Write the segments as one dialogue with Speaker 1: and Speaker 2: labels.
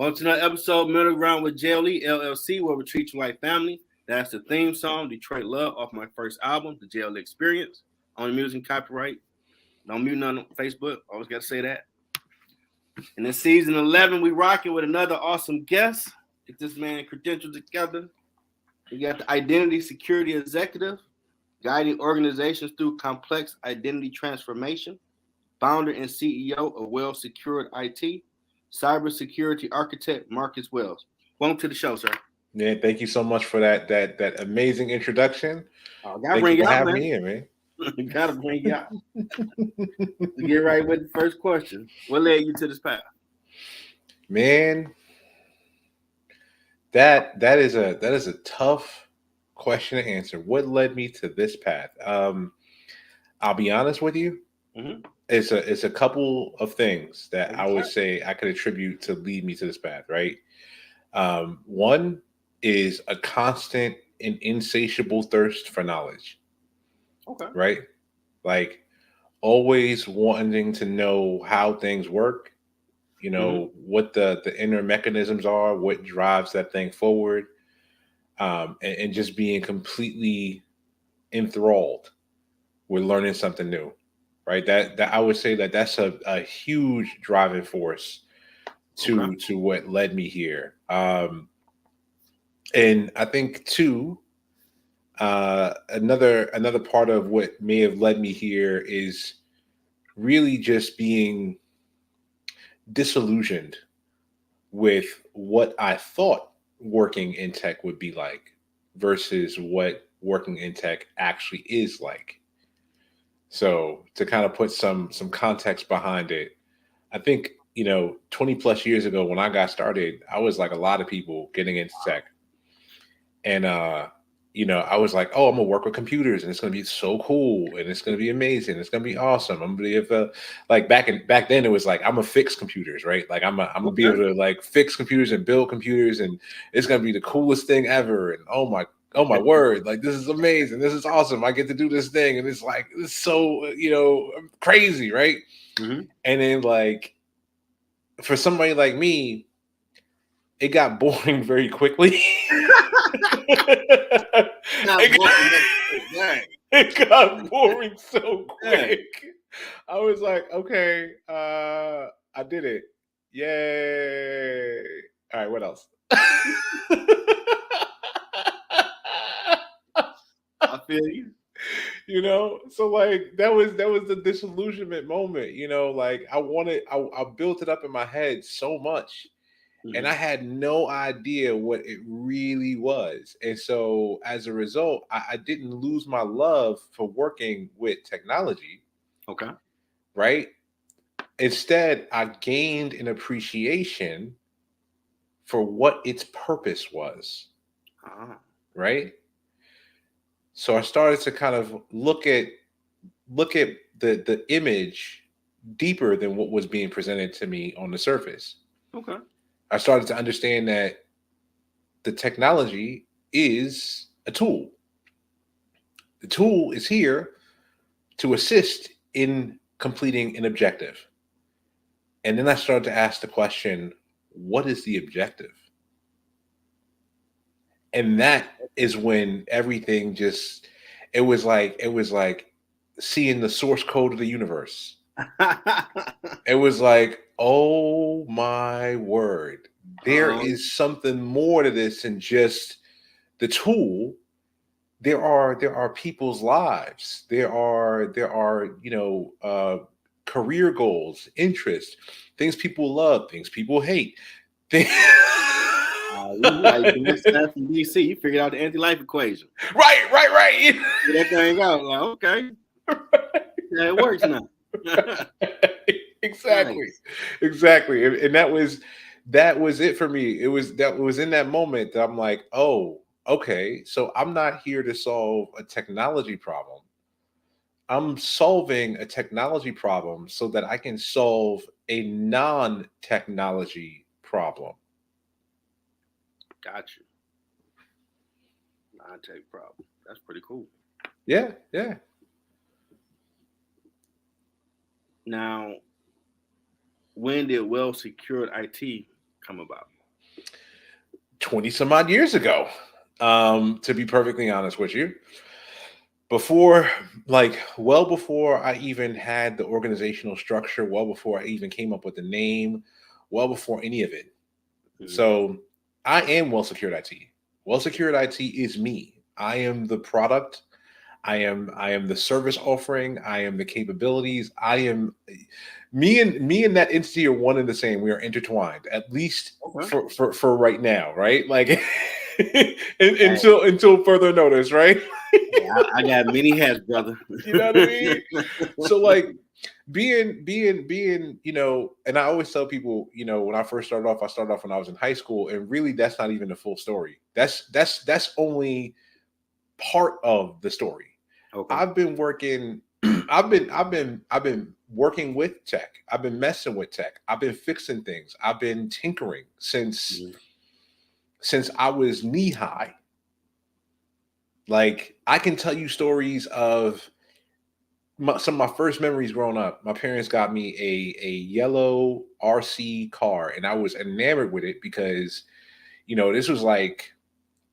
Speaker 1: Welcome to another episode, Middle Ground with L.L.C, where we treat you like family. That's the theme song, Detroit Love, off my first album, The J.L. Experience. On music copyright. Don't mute none on Facebook. Always got to say that. And in season 11, we rocking with another awesome guest. Get this man credentials together. We got the Identity Security Executive, guiding organizations through complex identity transformation. Founder and CEO of WellSecured IT. Cybersecurity architect Marcus Wells. Welcome to the show, sir.
Speaker 2: Yeah, thank you so much for that amazing introduction.
Speaker 1: Gotta bring you out, man.
Speaker 2: Me in, man.
Speaker 1: You gotta bring you out. To get right with the first question. What led you to this path?
Speaker 2: Man, that is a tough question to answer. What led me to this path? I'll be honest with you. Mm-hmm. It's a couple of things that I would say I could attribute to lead me to this path, right? One is a constant and insatiable thirst for knowledge. Okay. Right? Like always wanting to know how things work, what the inner mechanisms are, what drives that thing forward, and just being completely enthralled with learning something new. Right, that I would say that's a huge driving force to what led me here. And I think too, another part of what may have led me here is really just being disillusioned with what I thought working in tech would be like versus what working in tech actually is like. So to kind of put some context behind it, I think, 20 plus years ago when I got started, I was like a lot of people getting into tech. And, I was like, oh, I'm going to work with computers and it's going to be so cool and it's going to be amazing. It's going to be awesome. I'm going to be like back then it was like, I'm going to fix computers, right? Like I'm going to be able to like fix computers and build computers and it's going to be the coolest thing ever. And oh my word, like this is amazing. This is awesome. I get to do this thing. And it's like, it's so, crazy. Right. Mm-hmm. And then like, for somebody like me, it got boring very quickly. It got boring so quick. I was like, okay, I did it. Yay. All right. What else?
Speaker 1: I feel you.
Speaker 2: So like that was the disillusionment moment, like I built it up in my head so much and I had no idea what it really was. And so as a result, I didn't lose my love for working with technology.
Speaker 1: Okay.
Speaker 2: Right. Instead, I gained an appreciation for what its purpose was. Right. So I started to kind of look at the image deeper than what was being presented to me on the surface.
Speaker 1: Okay.
Speaker 2: I started to understand that the technology is a tool. The tool is here to assist in completing an objective. And then I started to ask the question, what is the objective? And that is when everything just, it was like seeing the source code of the universe. It was like, oh my word, there is something more to this than just the tool. There are people's lives. There are career goals, interests, things people love, things people hate.
Speaker 1: Like stuff from DC, you figured out the anti-life equation.
Speaker 2: Right.
Speaker 1: That thing out. Like, okay. Yeah, it works now.
Speaker 2: Exactly. Nice. Exactly. And that was it for me. It was in that moment that I'm like, oh, okay. So I'm not here to solve a technology problem. I'm solving a technology problem so that I can solve a non-technology problem.
Speaker 1: Got you. Non-tech problem. That's pretty cool.
Speaker 2: Yeah.
Speaker 1: Now, when did WellSecured IT come about?
Speaker 2: 20 some odd years ago. To be perfectly honest with you, before I even had the organizational structure, well before I even came up with the name, well before any of it.
Speaker 1: Mhm.
Speaker 2: So I am WellSecured IT. WellSecured IT is me. I am the product. I am the service offering. I am the capabilities. I am me and that entity are one and the same. We are intertwined, at least
Speaker 1: Okay.
Speaker 2: for right now, right? Like
Speaker 1: Hey,
Speaker 2: until further notice, right?
Speaker 1: I got many hats, brother.
Speaker 2: You know what I mean? So like being, and I always tell people, when I first started off, I started off when I was in high school, and really that's not even the full story. That's only part of the story.
Speaker 1: Okay.
Speaker 2: I've been working. I've been working with tech. I've been messing with tech. I've been fixing things. I've been tinkering since I was knee high. Like I can tell you stories of some of my first memories growing up. My parents got me a yellow RC car, and I was enamored with it because this was like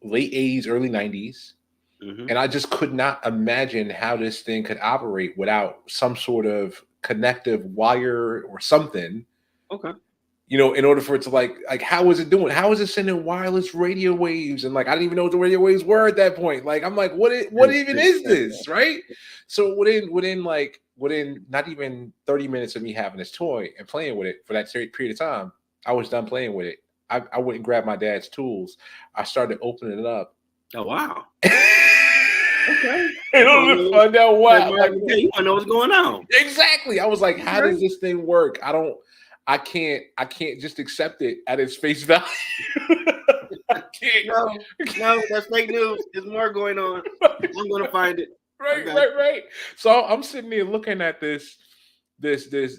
Speaker 2: late 80s, early 90s. And I just could not imagine how this thing could operate without some sort of connective wire or something,
Speaker 1: Okay.
Speaker 2: in order for it to like how is it doing? How is it sending wireless radio waves? And like, I didn't even know what the radio waves were at that point. Like, I'm like, what even is this? Right. So within not even 30 minutes of me having this toy and playing with it for that period of time, I was done playing with it. I went and grabbed my dad's tools. I started opening it up.
Speaker 1: Oh wow. Okay.
Speaker 2: In order to find out why.
Speaker 1: Like, you want to know what's going on.
Speaker 2: Exactly. I was like, how does this thing work? I can't just accept it at its face value. I can't.
Speaker 1: No, that's fake news. There's more going on. I'm gonna find it.
Speaker 2: Right. So I'm sitting there looking at this basically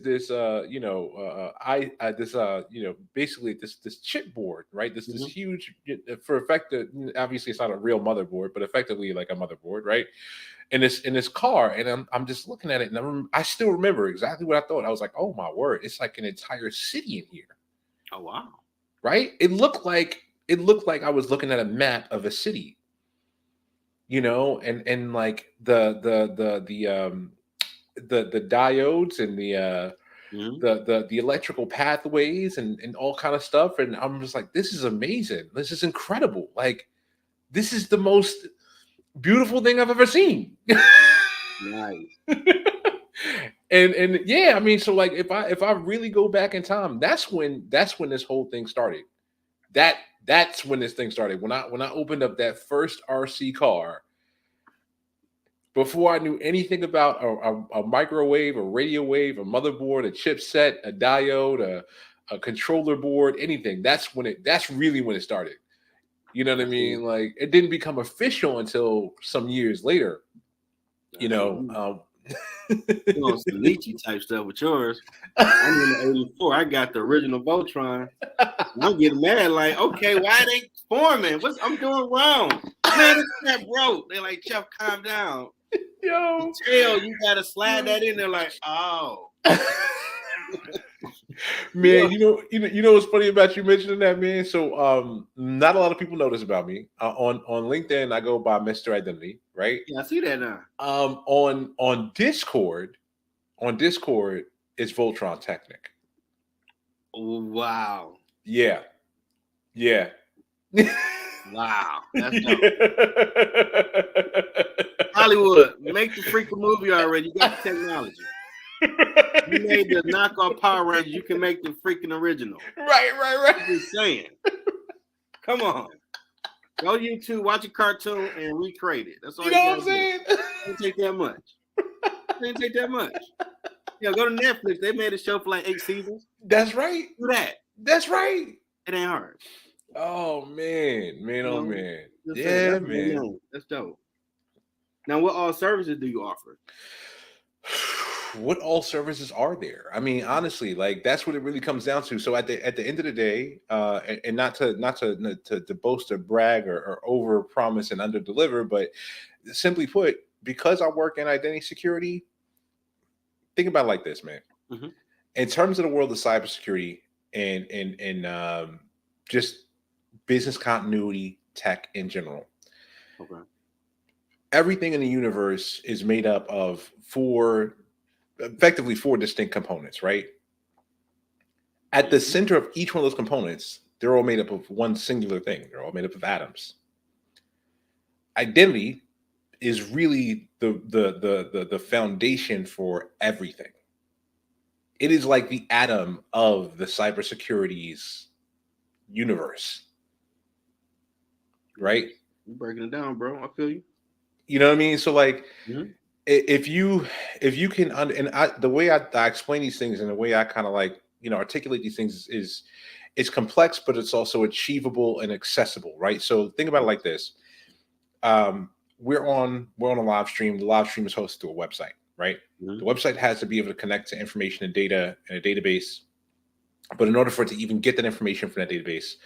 Speaker 2: this chipboard, right? This huge, for effective, obviously it's not a real motherboard, but effectively like a motherboard, right? In this car, and I'm just looking at it, and I still remember exactly what I thought. I was like, oh my word, it's like an entire city in here.
Speaker 1: Oh wow.
Speaker 2: Right? It looked like I was looking at a map of a city. And like the diodes and the electrical pathways and all kind of stuff. And I'm just like, this is amazing. This is incredible. Like, this is the most beautiful thing I've ever seen.
Speaker 1: Nice.
Speaker 2: and yeah, I mean, so like if I really go back in time, that's when this whole thing started. That's when this thing started. When I opened up that first RC car, before I knew anything about a microwave, a radio wave, a motherboard, a chipset, a diode, a controller board, anything. That's really when it started. You know what I mean? Like, it didn't become official until some years later.
Speaker 1: You know, some Nietzsche type stuff with yours. I'm in the 84. I got the original Voltron. I'm getting mad. Like, okay, why they forming? I'm doing wrong? Man, this crap broke. They're like, Chef, calm down.
Speaker 2: Yo,
Speaker 1: you gotta slide that in there. Like, oh.
Speaker 2: Man, you know what's funny about you mentioning that, man? So not a lot of people know this about me. On LinkedIn, I go by Mr. Identity, right?
Speaker 1: Yeah, I see that now.
Speaker 2: On Discord, it's Voltron Technic.
Speaker 1: Wow.
Speaker 2: Yeah.
Speaker 1: Wow. That's dope. Hollywood, make the freaking movie already. You got the technology. You made the knockoff Power Rangers. You can make the freaking original.
Speaker 2: Right.
Speaker 1: I'm just saying. Come on. Go YouTube, watch a cartoon, and recreate it. That's all you know what I'm saying? It didn't take that much. Go to Netflix. They made a show for like 8 seasons.
Speaker 2: That's right.
Speaker 1: Do that.
Speaker 2: That's right.
Speaker 1: It ain't hard.
Speaker 2: Oh man. Oh man.
Speaker 1: Yeah, man. That's dope. Now, what all services do you offer?
Speaker 2: What all services are there? I mean, honestly, like that's what it really comes down to. So at the end of the day, and not to boast or brag or over promise and under deliver, but simply put, because I work in identity security, think about it like this, man.
Speaker 1: Mm-hmm.
Speaker 2: In terms of the world of cybersecurity and just business continuity tech in general.
Speaker 1: Okay.
Speaker 2: Everything in the universe is made up of effectively four distinct components, right? At the center of each one of those components, they're all made up of one singular thing. They're all made up of atoms. Identity is really the foundation for everything. It is like the atom of the cybersecurity's universe, right?
Speaker 1: You're breaking it down, bro. I feel you.
Speaker 2: You know what I mean? So like,
Speaker 1: Mhm.
Speaker 2: if you can, the way I explain these things and the way I kind of like, articulate these things is it's complex, but it's also achievable and accessible, right? So think about it like this. We're on a live stream. The live stream is hosted to a website, right?
Speaker 1: Mhm.
Speaker 2: The website has to be able to connect to information and data in a database. But in order for it to even get that information from that database,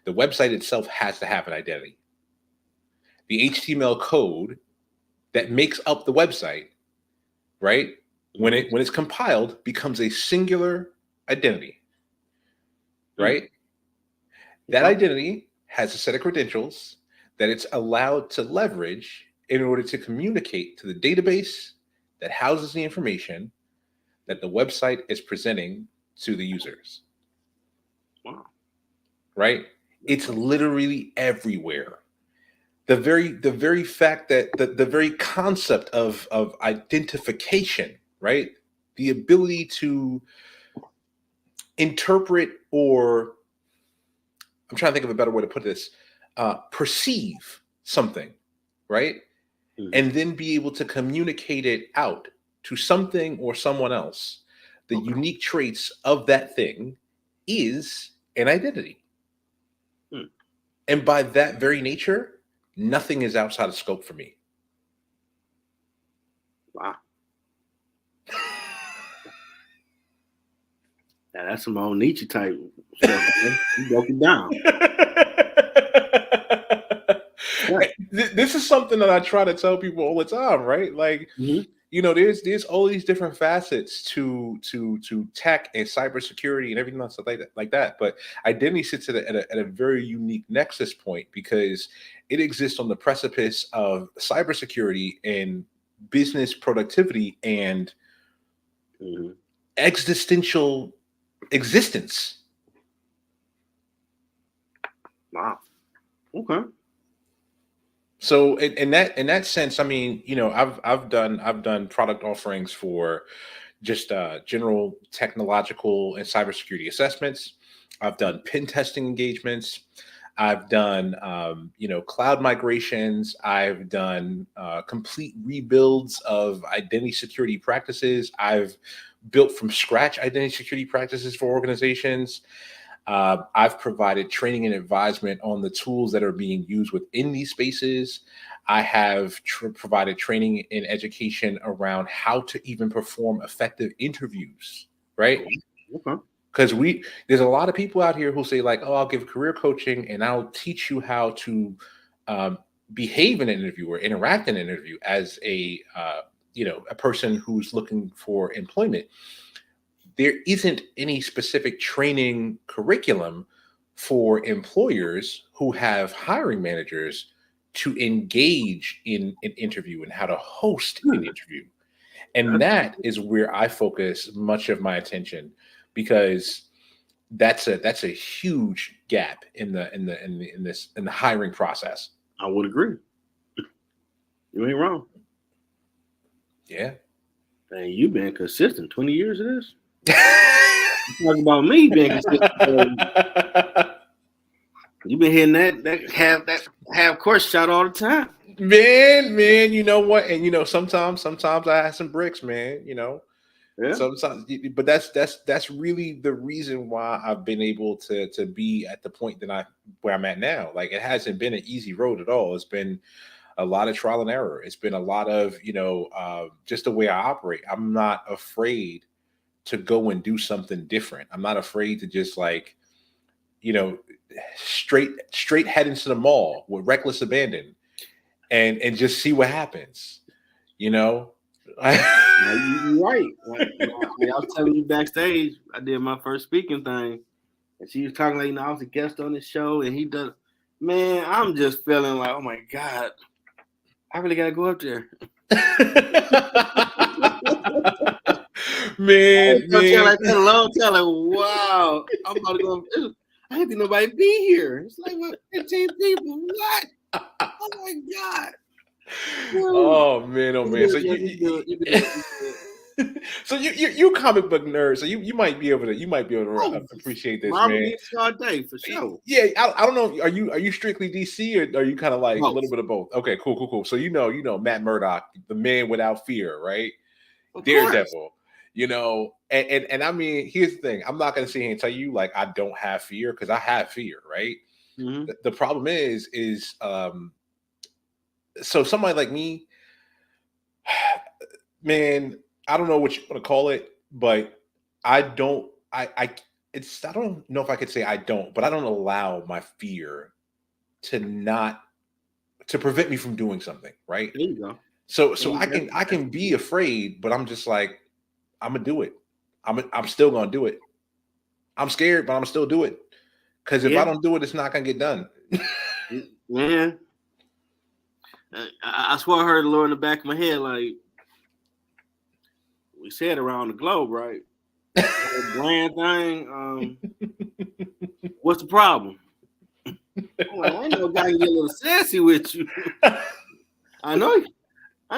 Speaker 2: the website itself has to have an identity. The HTML code that makes up the website, right? When it's compiled, becomes a singular identity, right? That identity has a set of credentials that it's allowed to leverage in order to communicate to the database that houses the information that the website is presenting to the users.
Speaker 1: Wow.
Speaker 2: Right? It's literally everywhere. The very fact that the very concept of identification, right? The ability to interpret, or I'm trying to think of a better way to put this, perceive something, right? And then be able to communicate it out to something or someone else. The unique traits of that thing is an identity. And by that very nature, nothing is outside of scope for me.
Speaker 1: Wow. Now, that's some old Nietzsche type stuff. You broke it down.
Speaker 2: This is something that I try to tell people all the time, right? Like, there's all these different facets to tech and cybersecurity and everything else like that. But identity sits at a very unique nexus point because it exists on the precipice of cybersecurity and business productivity and existential existence.
Speaker 1: Wow. Okay.
Speaker 2: So in that sense, I mean, I've done product offerings for just general technological and cybersecurity assessments. I've done pen testing engagements. I've done cloud migrations. I've done complete rebuilds of identity security practices. I've built from scratch identity security practices for organizations. I've provided training and advisement on the tools that are being used within these spaces. I have provided training and education around how to even perform effective interviews, right?
Speaker 1: Okay.
Speaker 2: Because there's a lot of people out here who say like, oh, I'll give career coaching and I'll teach you how to behave in an interview or interact in an interview as a person who's looking for employment. There isn't any specific training curriculum for employers who have hiring managers to engage in an interview and how to host an interview. And that is where I focus much of my attention, because that's a huge gap in the hiring process.
Speaker 1: I would agree. You ain't wrong.
Speaker 2: Yeah.
Speaker 1: And you've been consistent 20 years of this. Talking about me being consistent. You've been hitting that half course shot all the time.
Speaker 2: Man, you know what? And sometimes I have some bricks, man.
Speaker 1: Yeah.
Speaker 2: Sometimes, but that's really the reason why I've been able to be at the point where I'm at now. Like, it hasn't been an easy road at all. It's been a lot of trial and error. It's been a lot of just the way I operate. I'm not afraid to go and do something different. I'm not afraid to just straight head into the mall with reckless abandon and just see what happens.
Speaker 1: You're right. Like, I was telling you backstage, I did my first speaking thing, and she was talking like, I was a guest on this show, and he does. Man, I'm just feeling like, oh my God, I really gotta go up there.
Speaker 2: man.
Speaker 1: Like that a long time. Like, wow, I'm about to go. I didn't think nobody be here. It's like what 15 people. What? Oh my God.
Speaker 2: Oh man, oh man. So
Speaker 1: You
Speaker 2: so you comic book nerd. So you might be able to appreciate this,
Speaker 1: Marvel
Speaker 2: man.
Speaker 1: DC all day for sure.
Speaker 2: Yeah, I don't know. Are you strictly DC or are you kind of like
Speaker 1: Both.
Speaker 2: a little bit of both? Okay, cool. So you know Matt Murdock, the man without fear, right?
Speaker 1: Of
Speaker 2: Daredevil.
Speaker 1: course.
Speaker 2: You know, and I mean, here's the thing. I'm not gonna sit here and tell you like I don't have fear because I have fear, right?
Speaker 1: Mm-hmm.
Speaker 2: The problem is so somebody like me, man, I don't know what you want to call it, but I don't I don't know if I could say I don't, but I don't allow my fear to prevent me from doing something, right?
Speaker 1: There you go.
Speaker 2: So I can be afraid, but I'm just like I'm gonna do it. I'm still gonna do it. I'm scared, but I'm still do it. Because if I don't do it, it's not gonna get done.
Speaker 1: Man, I swear I heard the Lord in the back of my head, like we said around the globe, right? Grand thing. What's the problem? I'm like, I know a guy can get a little sassy with you. I know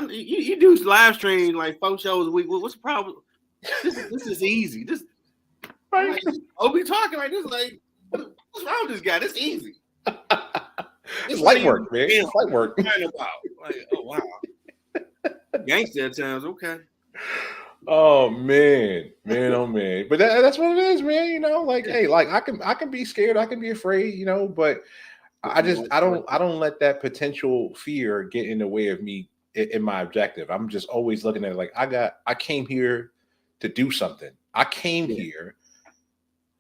Speaker 1: you do live stream like 4 shows a week. What's the problem? This is easy. This right. Like, be talking like this. Like, what's wrong with this guy? This easy.
Speaker 2: It's light work, man. It's light work.
Speaker 1: About. Like, oh wow. Gangster at times, okay.
Speaker 2: Oh man, oh man. But that's what it is, man. You know, like hey, like I can be scared, I can be afraid, you know, but I don't let that potential fear get in the way of me in my objective. I'm just always looking at it like I came here to do something. I came here.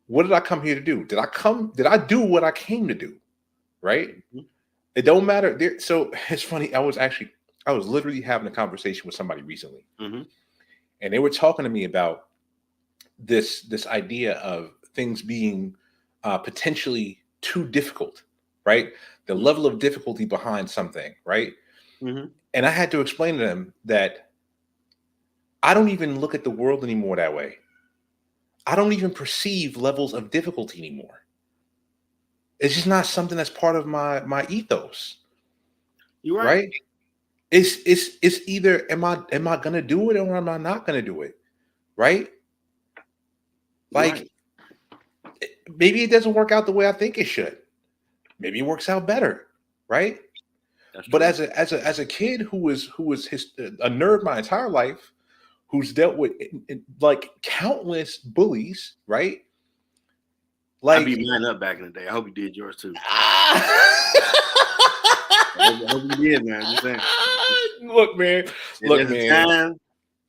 Speaker 2: What did I come here to do? Did I do what I came to do? Right? Mm-hmm. It don't matter. So it's funny. I was literally having a conversation with somebody recently. Mm-hmm. And they were talking to me about this idea of things being potentially too difficult, right? The level of difficulty behind something, right? Mm-hmm. And I had to explain to them that I don't even look at the world anymore that way. I don't even perceive levels of difficulty anymore. It's just not something that's part of my ethos.
Speaker 1: You're
Speaker 2: right. It's either am I gonna do it or am I not gonna do it? Right? Like maybe it doesn't work out the way I think it should. Maybe it works out better, right? But as a kid who was a nerd my entire life, who's dealt with like countless bullies, right?
Speaker 1: Like I beat mine up back in the day. I hope you did yours too. I hope you did, man. Just saying.
Speaker 2: Look, man.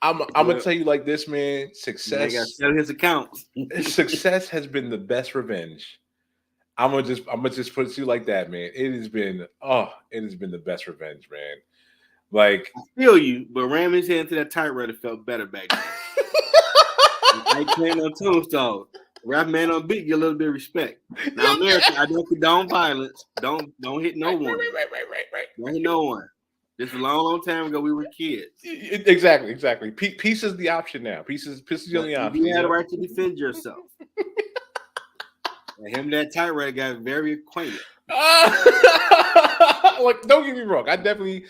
Speaker 2: I'm gonna tell you like this, man. Success. I gotta
Speaker 1: sell his accounts.
Speaker 2: Success has been the best revenge. I'm gonna just put it to you like that, man. It has been the best revenge, man. Like
Speaker 1: I feel you, but ramming his head into that typewriter felt better back then. I playing on tombstone. Rap man on beat, get a little bit of respect. Now, America, I don't condone violence. Don't hit no one. Right. Don't hit no one. This is a long time ago. We were kids.
Speaker 2: Exactly. Peace is the option now. Peace is the only option.
Speaker 1: You had a right to defend yourself. And him and that typewriter got very acquainted.
Speaker 2: Like, don't get me wrong. I definitely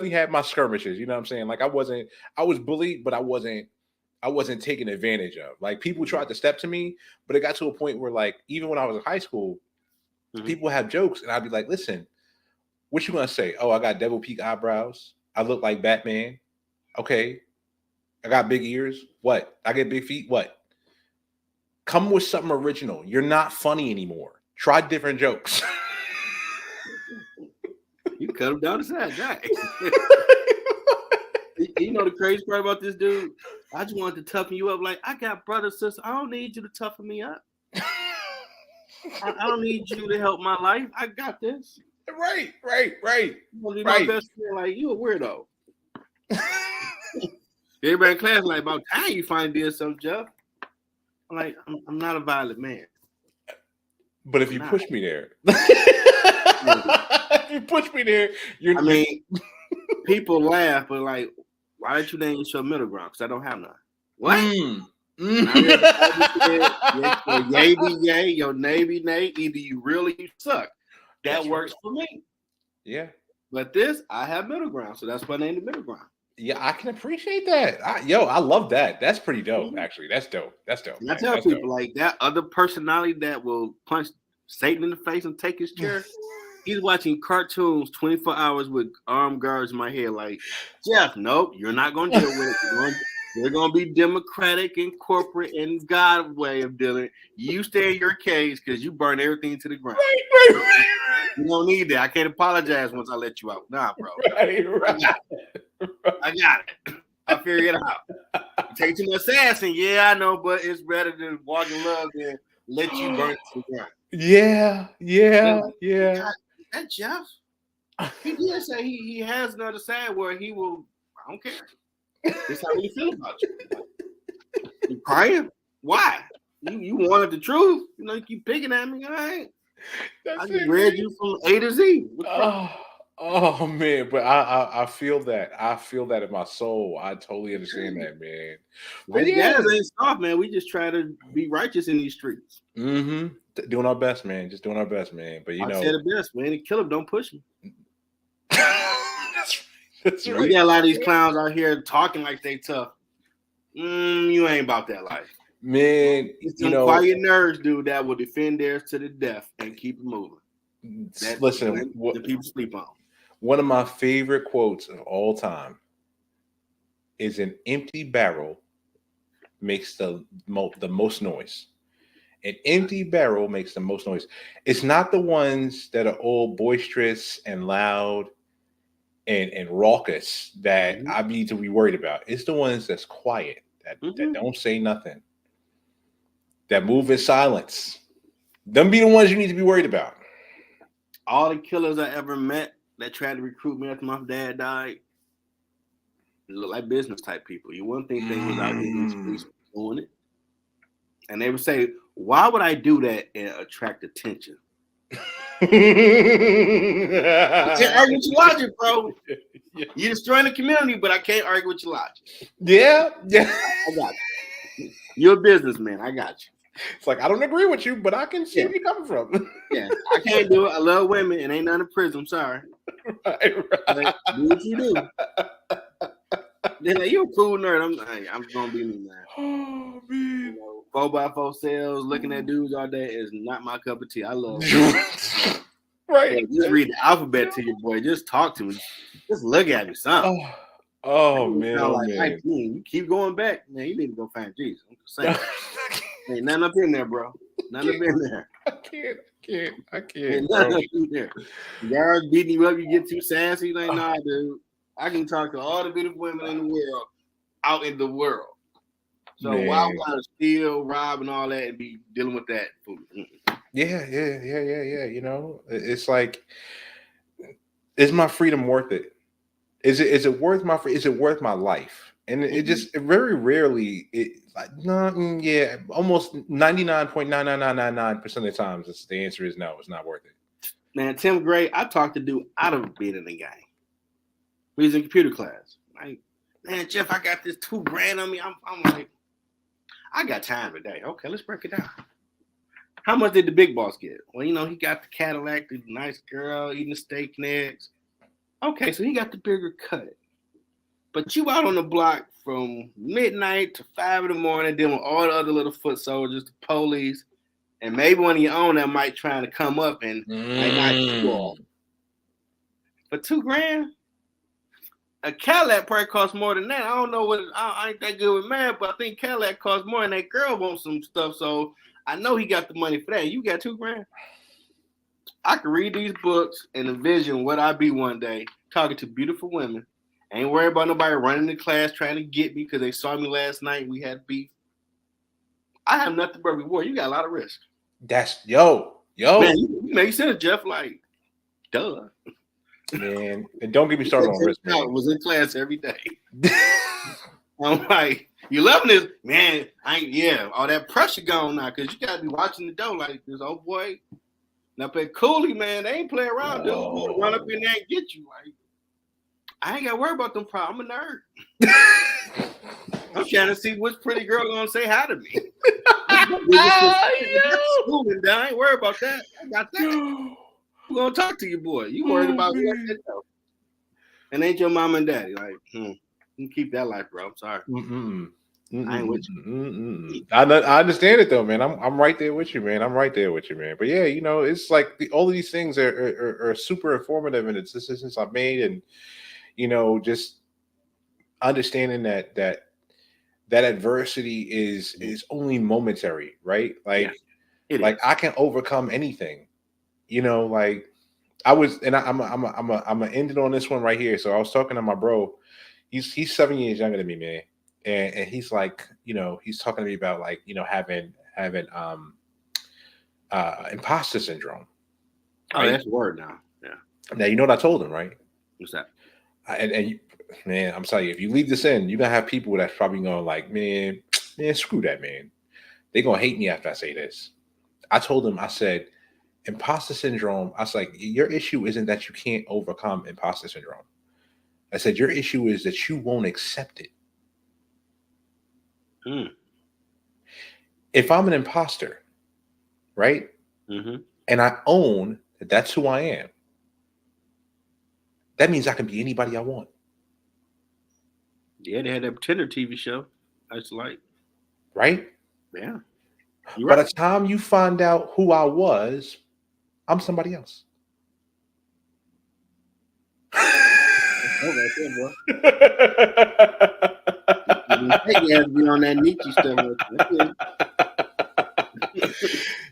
Speaker 2: had my skirmishes. You know what I'm saying? Like, I was bullied, but I wasn't taken advantage of. Like people tried to step to me, but it got to a point where like, even when I was in high school, people have jokes and I'd be like, listen, what you gonna say? Oh, I got devil peak eyebrows. I look like Batman. Okay. I got big ears. What? I get big feet. What? Come with something original. You're not funny anymore. Try different jokes.
Speaker 1: You cut him down the side, guy. You know the crazy part about this dude? I just wanted to toughen you up. Like, I got brothers, sisters. I don't need you to toughen me up. I don't need you to help my life. I got this.
Speaker 2: Right.
Speaker 1: You want to be my best friend? Like, you a weirdo. Everybody in class like, about time you finally did something, Jeff. I'm like, I'm not a violent man.
Speaker 2: But if you push me there. If you push me there,
Speaker 1: I mean, people laugh, but like, why don't you name your show Middle Ground? Because I don't have none. What? Your yay be yay, your nay be nay. Either you really you suck. That works for me.
Speaker 2: Yeah.
Speaker 1: But this, I have middle ground, so that's why I named it Middle Ground.
Speaker 2: Yeah, I can appreciate that. I love that. That's pretty dope, actually. That's dope.
Speaker 1: And I tell people like that other personality that will punch Satan in the face and take his chair. He's watching cartoons 24 hours with armed guards in my head. Like, Jeff, nope, you're not going to deal with it. We're going to be democratic and corporate and God way of dealing. You stay in your cage because you burn everything to the ground. Right. You don't need that. I can't apologize once I let you out. Nah, bro. Right. I got it. I figured it out. You take too much assassin. Yeah, I know, but it's better than walk in love than let you burn to the ground.
Speaker 2: Yeah.
Speaker 1: That Jeff, he did say he has another side where he will. I don't care. That's how you feel about you. You crying? Why? You wanted the truth. You know, you keep picking at me. All right. I just read you from A to Z.
Speaker 2: Oh man, but I feel that. I feel that in my soul. I totally understand that, man.
Speaker 1: But guys ain't soft, man. We just try to be righteous in these streets.
Speaker 2: Mm-hmm. Doing our best, man. Just doing our best, man. But I
Speaker 1: said the best, man. Kill him, don't push me.
Speaker 2: That's right.
Speaker 1: We got a lot of these clowns out here talking like they tough. You ain't about that life.
Speaker 2: Man,
Speaker 1: some quiet nerds, dude, that will defend theirs to the death and keep it moving.
Speaker 2: Listen,
Speaker 1: what the people sleep on.
Speaker 2: One of my favorite quotes of all time is an empty barrel makes the most noise. An empty barrel makes the most noise. It's not the ones that are all boisterous and loud and raucous that I need to be worried about. It's the ones that's quiet, that don't say nothing, that move in silence. Them be the ones you need to be worried about.
Speaker 1: All the killers I ever met that tried to recruit me after my dad died look like business type people. You wouldn't think they was out here in the streets doing it. And they would say, why would I do that and attract attention? I can't argue with your logic, bro. You're destroying the community, but I can't argue with your logic.
Speaker 2: Yeah.
Speaker 1: I got you. You're a businessman. I got you.
Speaker 2: It's like, I don't agree with you, but I can see where you're coming from.
Speaker 1: Yeah, I can't do it. I love women and ain't none in prison. I'm sorry.
Speaker 2: Right.
Speaker 1: Like, do what you do. They're like, you're a cool nerd. I'm going to be me, man.
Speaker 2: Oh, man.
Speaker 1: 4x4 sales, looking at dudes all day is not my cup of tea. I love
Speaker 2: it. Right.
Speaker 1: Yeah, just read the alphabet to your boy. Just talk to me. Just look at me, something.
Speaker 2: Oh man.
Speaker 1: Like, you keep going back, man. You need to go find Jesus. I'm just saying. Ain't nothing up in there, bro. Nothing up in there.
Speaker 2: I can't.
Speaker 1: Nothing up in there. Guards beating you up, you get too sassy. Like, nah, dude. I can talk to all the beautiful women in the world out in the world. So why would I steal, rob, and all that and be dealing with that food?
Speaker 2: Yeah. You know, it's like, is my freedom worth it? Is it worth my free? Is it worth my life? And it just very rarely almost 99.99999% of the times the answer is no, it's not worth it.
Speaker 1: Man, Tim Gray, I talked to dude out of being in the gang. He's in computer class. Like, man, Jeff, I got this $2,000 on me. I'm like, I got time today. Okay, let's break it down. How much did the big boss get? Well, he got the Cadillac, the nice girl, eating the steak and eggs. Okay, so he got the bigger cut. But you out on the block from midnight to 5 a.m. dealing with all the other little foot soldiers, the police, and maybe one of your own that might try to come up and might not you all. For $2,000, a Cadillac probably costs more than that. I don't know what I ain't that good with math, but I think Cadillac costs more, and that girl wants some stuff. So I know he got the money for that. You got $2,000. I can read these books and envision what I'd be one day talking to beautiful women. Ain't worried about nobody running the class trying to get me because they saw me last night and we had beef. I have nothing but reward. You got a lot of risk.
Speaker 2: That's yo.
Speaker 1: Man, you make sense, Jeff. Like, duh.
Speaker 2: Man, and don't get me started on risk.
Speaker 1: I was in class every day. I'm like, you loving this? Man, all that pressure gone now because you got to be watching the door like this old boy. Now, but Cooley, man, they ain't playing around, dude. I'm gonna run up in there and get you. Like, I ain't got to worry about them problems. I'm a nerd. I'm trying to see which pretty girl gonna say hi to me. I ain't worried about that. I got that. Who gonna talk to you, boy? You worried about yourself. And ain't your mom and daddy. Like, you keep that life, bro. I'm sorry. I ain't with you.
Speaker 2: I understand it though, man. I'm right there with you, man. I'm right there with you, man. But yeah, you know, it's like all of these things are super informative in the decisions I've made, and you know, just understanding that adversity is only momentary, right? Like, like I can overcome anything. You know, like I was, and I'm gonna end it on this one right here. So I was talking to my bro. He's 7 years younger than me, man. And he's like, you know, he's talking to me about like, you know, having imposter syndrome.
Speaker 1: Right? Oh, that's a word now. Yeah.
Speaker 2: Now you know what I told him, right?
Speaker 1: What's that?
Speaker 2: Man, I'm telling you, if you leave this in, you're gonna have people that's probably gonna like, man, screw that, man. They're gonna hate me after I say this. I told him, I said, imposter syndrome. I was like, your issue isn't that you can't overcome imposter syndrome. I said, your issue is that you won't accept it. If I'm an imposter, right? And I own that that's who I am, that means I can be anybody I want.
Speaker 1: Yeah, they had that Pretender TV show. I used to like.
Speaker 2: Right?
Speaker 1: Yeah.
Speaker 2: By the time you find out who I was, I'm somebody else.
Speaker 1: You have to be on that Nietzsche stuff.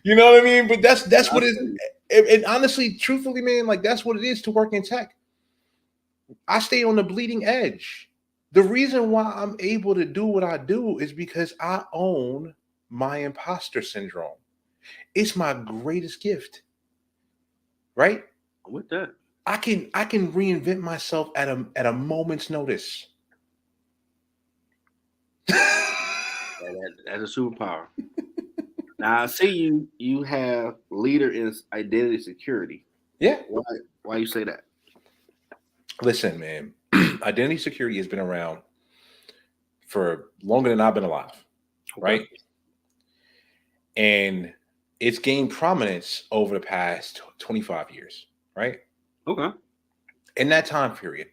Speaker 2: You know what I mean? But that's what it is. And honestly, truthfully, man, like that's what it is to work in tech. I stay on the bleeding edge. The reason why I'm able to do what I do is because I own my imposter syndrome. It's my greatest gift. Right?
Speaker 1: With that,
Speaker 2: I can reinvent myself at a moment's notice.
Speaker 1: That's a superpower. Now I see you have leader in identity security.
Speaker 2: Yeah.
Speaker 1: Why you say that?
Speaker 2: Listen, man, identity security has been around for longer than I've been alive. Okay. Right? And it's gained prominence over the past 25 years, right?
Speaker 1: Okay.
Speaker 2: In that time period,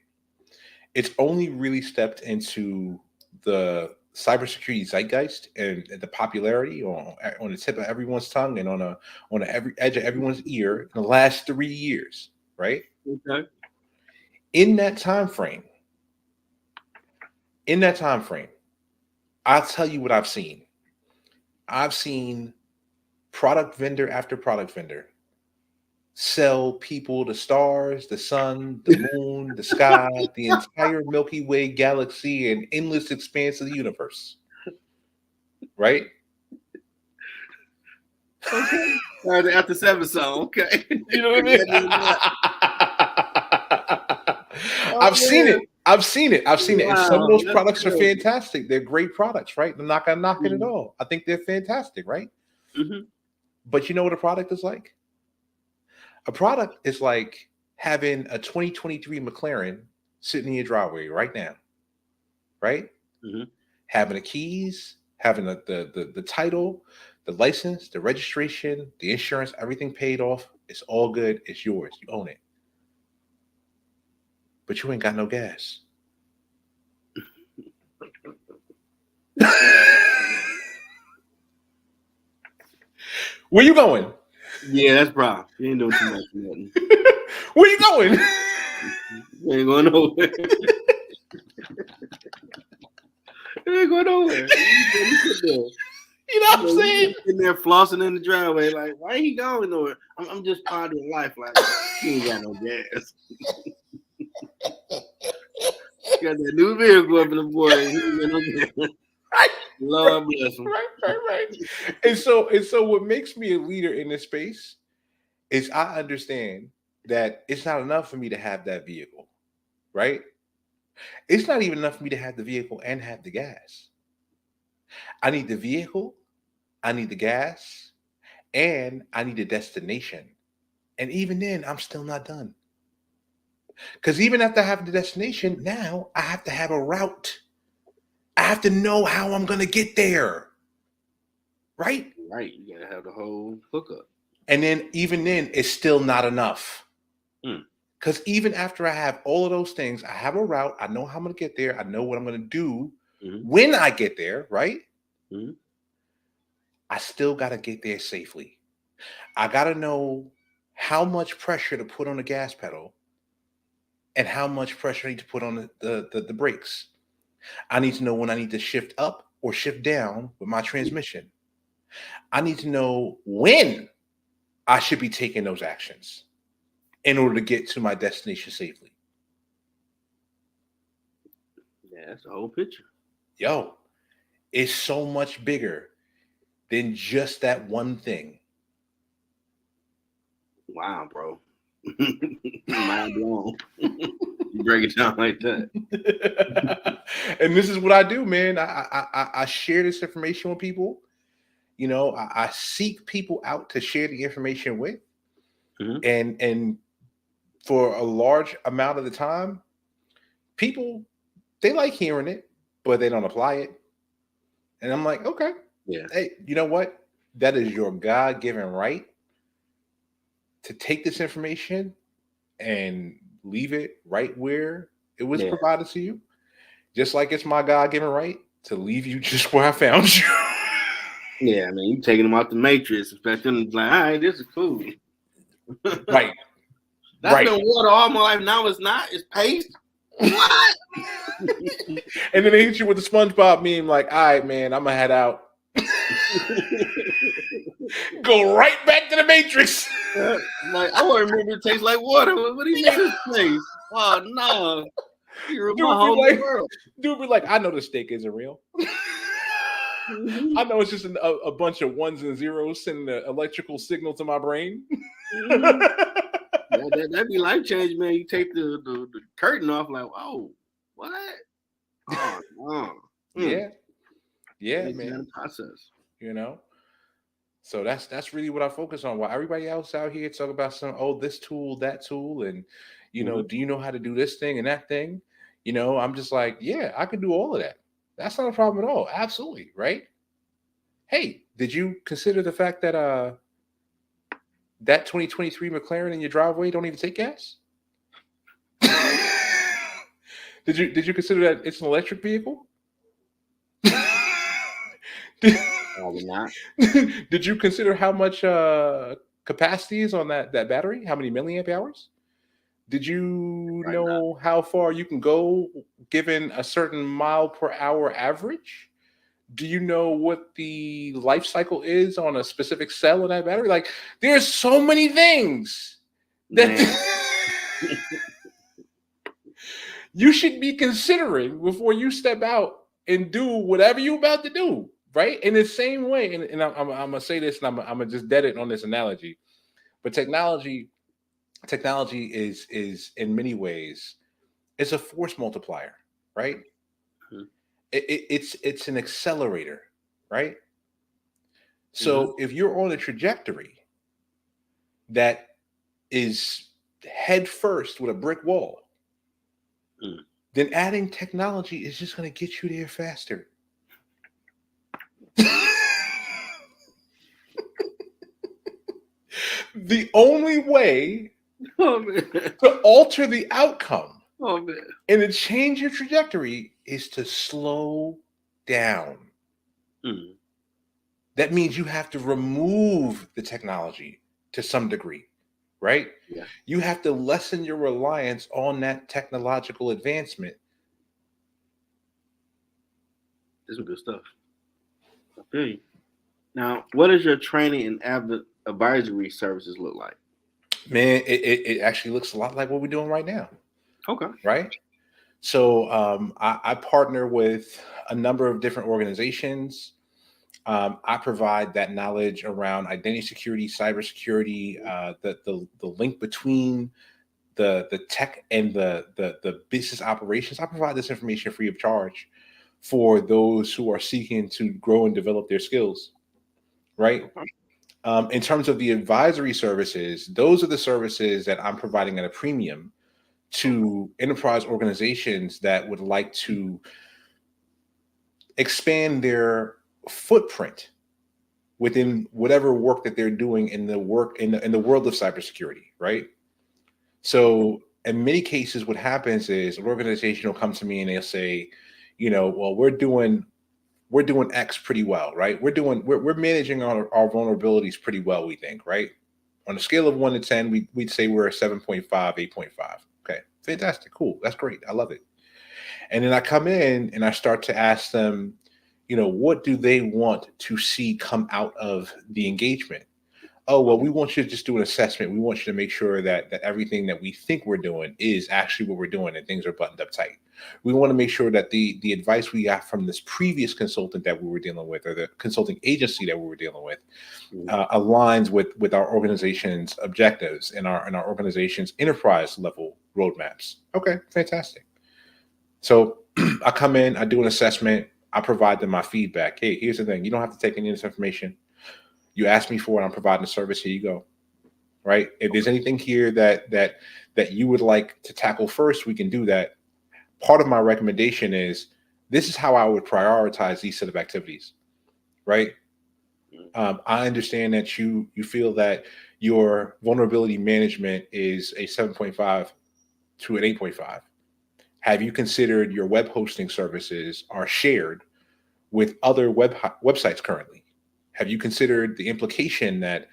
Speaker 2: it's only really stepped into the cybersecurity zeitgeist and the popularity on the tip of everyone's tongue and on the edge of everyone's ear in the last 3 years, right?
Speaker 1: Okay.
Speaker 2: In that time frame, I'll tell you what I've seen. I've seen product vendor after product vendor sell people the stars, the sun, the moon, the sky, the entire Milky Way galaxy, and endless expanse of the universe. Right?
Speaker 1: Okay. After 7 song, okay.
Speaker 2: You know what I mean? I've seen it. Wow. And some of those products are fantastic. They're great products, right? I'm not gonna knock it at all. I think they're fantastic, right? But you know what a product is like? A product is like having a 2023 McLaren sitting in your driveway right now, right? Having the keys, having the title, the license, the registration, the insurance, everything paid off. It's all good. It's yours. You own it. But you ain't got no gas. Where you going?
Speaker 1: Yeah, that's Brown. You ain't doing too much. Nothing.
Speaker 2: Where you going?
Speaker 1: You ain't going nowhere. You ain't going nowhere.
Speaker 2: You know what I'm saying?
Speaker 1: Sitting there flossing in the driveway, like, why ain't he going nowhere? I'm just pondering life, like, he ain't got no gas. Got that new vehicle up in the boy. He ain't got no gas.
Speaker 2: Right.
Speaker 1: Lord bless him.
Speaker 2: Right. And so what makes me a leader in this space is I understand that it's not enough for me to have that vehicle, right? It's not even enough for me to have the vehicle and have the gas. I need the vehicle, I need the gas, and I need a destination And even then, I'm still not done. Because even after I have the destination, now I have to have a route. I have to know how I'm going to get there. Right?
Speaker 1: Right. You gotta have the whole hookup.
Speaker 2: And then even then, it's still not enough.
Speaker 1: Mm.
Speaker 2: Because even after I have all of those things, I have a route. I know how I'm going to get there. I know what I'm going to do when I get there, right? I still got to get there safely. I got to know how much pressure to put on the gas pedal and how much pressure I need to put on the brakes. I need to know when I need to shift up or shift down with my transmission. I need to know when I should be taking those actions in order to get to my destination safely.
Speaker 1: Yeah, that's the whole picture.
Speaker 2: Yo, it's so much bigger than just that one thing.
Speaker 1: Wow, bro. Mind blown. You break it down like that.
Speaker 2: And this is what I do, man. I share this information with people. You know, I seek people out to share the information with. And for a large amount of the time, people, they like hearing it, but they don't apply it. And I'm like, okay,
Speaker 1: yeah,
Speaker 2: hey, you know what? That is your God-given right to take this information and leave it right where it was provided to you. Just like it's my God-given right to leave you just where I found you.
Speaker 1: Yeah, I mean, you taking them out the matrix, especially like, all right, this is cool.
Speaker 2: Right.
Speaker 1: That's been water all my life. Now it's not. It's paste. What?
Speaker 2: And then they hit you with the SpongeBob meme, like, all right, man, I'm gonna head out. Go right back to the Matrix.
Speaker 1: Like, I want to remember it tastes like water. What do you mean this taste? Oh no. You're my whole world.
Speaker 2: Dude be like, I know the steak isn't real. I know it's just a bunch of ones and zeros sending an electrical signal to my brain.
Speaker 1: That'd be life changing, man. You take the curtain off, like, oh, what? Oh, no.
Speaker 2: Yeah, man.
Speaker 1: Process.
Speaker 2: You know, so that's really what I focus on. While everybody else out here talk about this tool, that tool, and you know, do you know how to do this thing and that thing? You know, I'm just like, yeah, I can do all of that. That's not a problem at all. Absolutely, right? Hey, did you consider the fact that that 2023 McLaren in your driveway don't even take gas? Did you consider that it's an electric vehicle?
Speaker 1: Probably not.
Speaker 2: Did you consider how much capacity is on that battery? How many milliamp hours? Did you know how far you can go given a certain mile per hour average? Do you know what the life cycle is on a specific cell in that battery? Like, there's so many things that you should be considering before you step out and do whatever you're about to do, right? In the same way, and I'm gonna say this, and I'm gonna just dead it on this analogy, but technology is in many ways, it's a force multiplier, right? It's an accelerator, right? So if you're on a trajectory that is head first with a brick wall, then adding technology is just going to get you there faster. The only way to alter the outcome and to change your trajectory is to slow down. That means you have to remove the technology to some degree, right?
Speaker 1: Yeah.
Speaker 2: You have to lessen your reliance on that technological advancement.
Speaker 1: This is good stuff. I feel you. Now, what does your training and advisory services look like?
Speaker 2: Man, it actually looks a lot like what we're doing right now.
Speaker 1: Okay.
Speaker 2: Right? So I partner with a number of different organizations. I provide that knowledge around identity security, cybersecurity, the link between the tech and the business operations. I provide this information free of charge for those who are seeking to grow and develop their skills. Right? In terms of the advisory services, those are the services that I'm providing at a premium to enterprise organizations that would like to expand their footprint within whatever work that they're doing in the world of cybersecurity, right? So in many cases, what happens is an organization will come to me and they'll say, well, we're doing X pretty well, right? We're managing our vulnerabilities pretty well, we think, right? On a scale of 1 to 10, we'd say we're a 7.5, 8.5. Okay, fantastic, cool, that's great, I love it. And then I come in and I start to ask them, what do they want to see come out of the engagement? Oh, well, we want you to just do an assessment. We want you to make sure that everything that we think we're doing is actually what we're doing and things are buttoned up tight. We want to make sure that the advice we got from this previous consultant that we were dealing with, or the consulting agency that we were dealing with, aligns with our organization's objectives and our organization's enterprise level roadmaps. Okay, fantastic. So I come in, I do an assessment, I provide them my feedback. Hey, here's the thing. You don't have to take any of this information. You asked me for it. I'm providing a service. Here you go. Right. If there's anything here that you would like to tackle first, we can do that. Part of my recommendation is this is how I would prioritize these set of activities. Right. I understand that you feel that your vulnerability management is a 7.5 to an 8.5. Have you considered your web hosting services are shared with other websites currently? Have you considered the implication that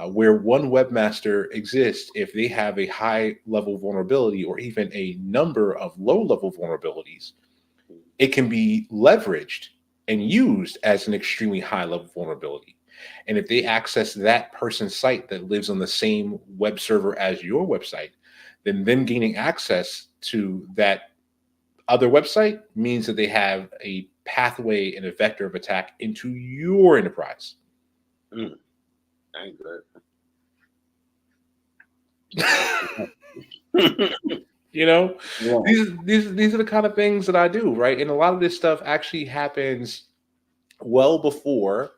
Speaker 2: where one webmaster exists, if they have a high level vulnerability or even a number of low level vulnerabilities, it can be leveraged and used as an extremely high level vulnerability. And if they access that person's site that lives on the same web server as your website, then them gaining access to that other website means that they have a pathway and a vector of attack into your enterprise.
Speaker 1: Ain't good.
Speaker 2: Yeah. These are the kind of things that I do, right? And a lot of this stuff actually happens well before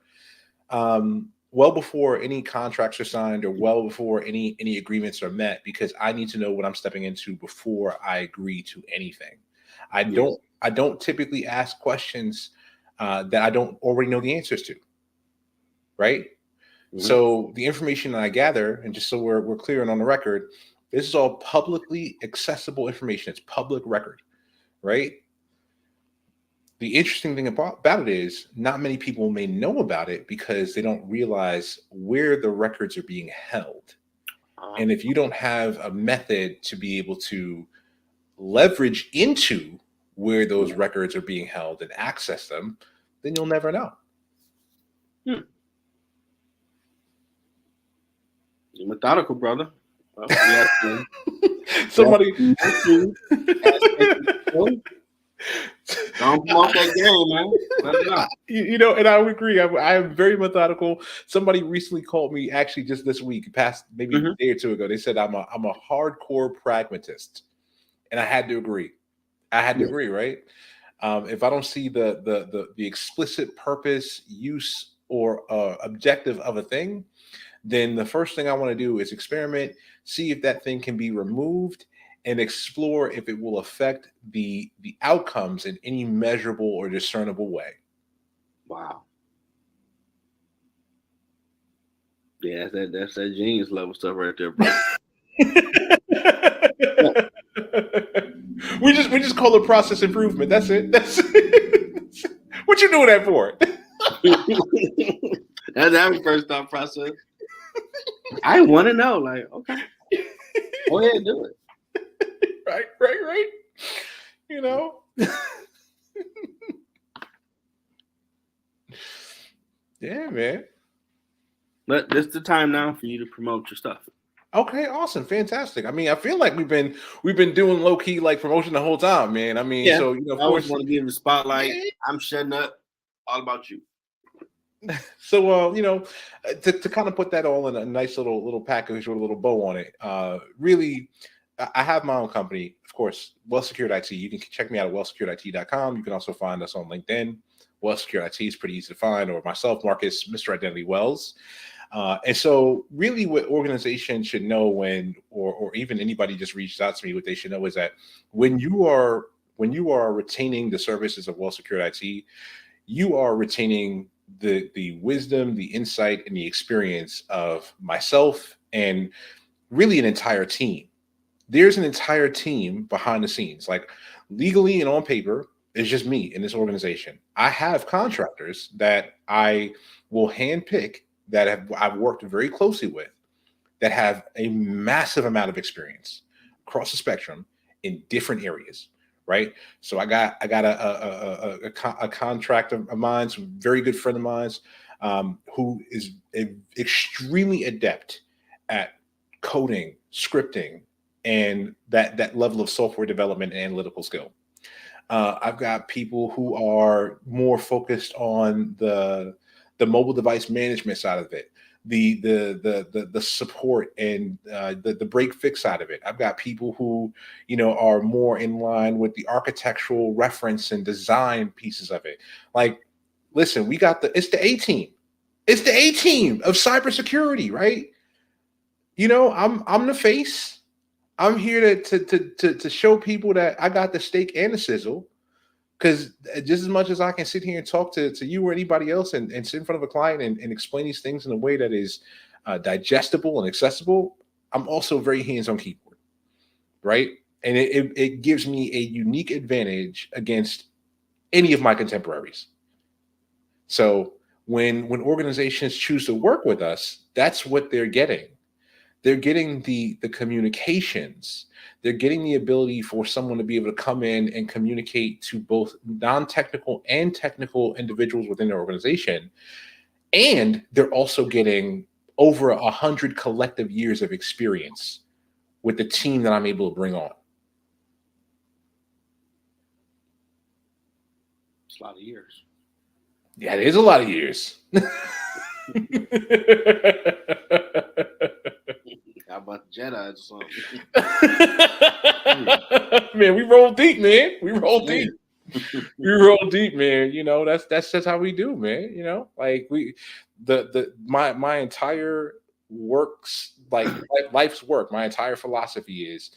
Speaker 2: any contracts are signed or well before any agreements are met, because I need to know what I'm stepping into before I agree to anything. I don't typically ask questions that I don't already know the answers to, right? Mm-hmm. So the information that I gather, and just so we're clear and on the record, this is all publicly accessible information. It's public record, right? The interesting thing about it is not many people may know about it because they don't realize where the records are being held. And if you don't have a method to be able to leverage into where those records are being held and access them, then you'll never know.
Speaker 1: You're methodical, brother. Well,
Speaker 2: Somebody
Speaker 1: don't promote that game, man.
Speaker 2: And I would agree. I am very methodical. Somebody recently called me, actually just this week, past maybe a day or two ago. They said I'm a hardcore pragmatist, and I had to agree. Right? If I don't see the explicit purpose, use, or objective of a thing, then the first thing I want to do is experiment, see if that thing can be removed, and explore if it will affect the outcomes in any measurable or discernible way.
Speaker 1: Wow. Yeah, that's that genius level stuff right there, bro.
Speaker 2: We just call it process improvement. That's it. What you doing that for?
Speaker 1: That's our first thought process. I want to know, like, okay, go ahead and do it.
Speaker 2: Right. Yeah, man.
Speaker 1: But this is the time now for you to promote your stuff.
Speaker 2: Okay, awesome, fantastic. I mean, I feel like we've been doing low key like promotion the whole time, man. I mean, so
Speaker 1: of course, want to give the spotlight. I'm shutting up. All about you.
Speaker 2: So, to kind of put that all in a nice little package with a little bow on it. Really, I have my own company, of course, WellSecured IT. You can check me out at WellSecuredIT.com. You can also find us on LinkedIn. WellSecured IT is pretty easy to find, or myself, Marcus, Mr. Identity Wells. And so really what organizations should know or even anybody just reached out to me, what they should know is that when you are retaining the services of WellSecured IT, you are retaining the wisdom, the insight, and the experience of myself and really an entire team. There's an entire team behind the scenes. Like legally and on paper, it's just me in this organization. I have contractors that I will handpick that I've worked very closely with that have a massive amount of experience across the spectrum in different areas, right? So I got a contractor of mine, a very good friend of mine, who is extremely adept at coding, scripting, and that level of software development and analytical skill. I've got people who are more focused on the mobile device management side of it, the support and the break fix side of it. I've got people who are more in line with the architectural reference and design pieces of it. Like, listen, it's the A team. It's the A team of cybersecurity, right? I'm the face. I'm here to show people that I got the steak and the sizzle. Because just as much as I can sit here and talk to you or anybody else and sit in front of a client and explain these things in a way that is digestible and accessible, I'm also very hands-on keyboard, right? And it gives me a unique advantage against any of my contemporaries. So when organizations choose to work with us, that's what they're getting. They're getting the communications. They're getting the ability for someone to be able to come in and communicate to both non-technical and technical individuals within their organization. And they're also getting over 100 collective years of experience with the team that I'm able to bring on.
Speaker 1: It's a lot of years.
Speaker 2: Yeah, it is a lot of years.
Speaker 1: How about the Jedi or something?
Speaker 2: Man, we roll deep, man. We roll deep. We roll deep, man. That's just how we do, man. Like my entire works, like life's work, my entire philosophy is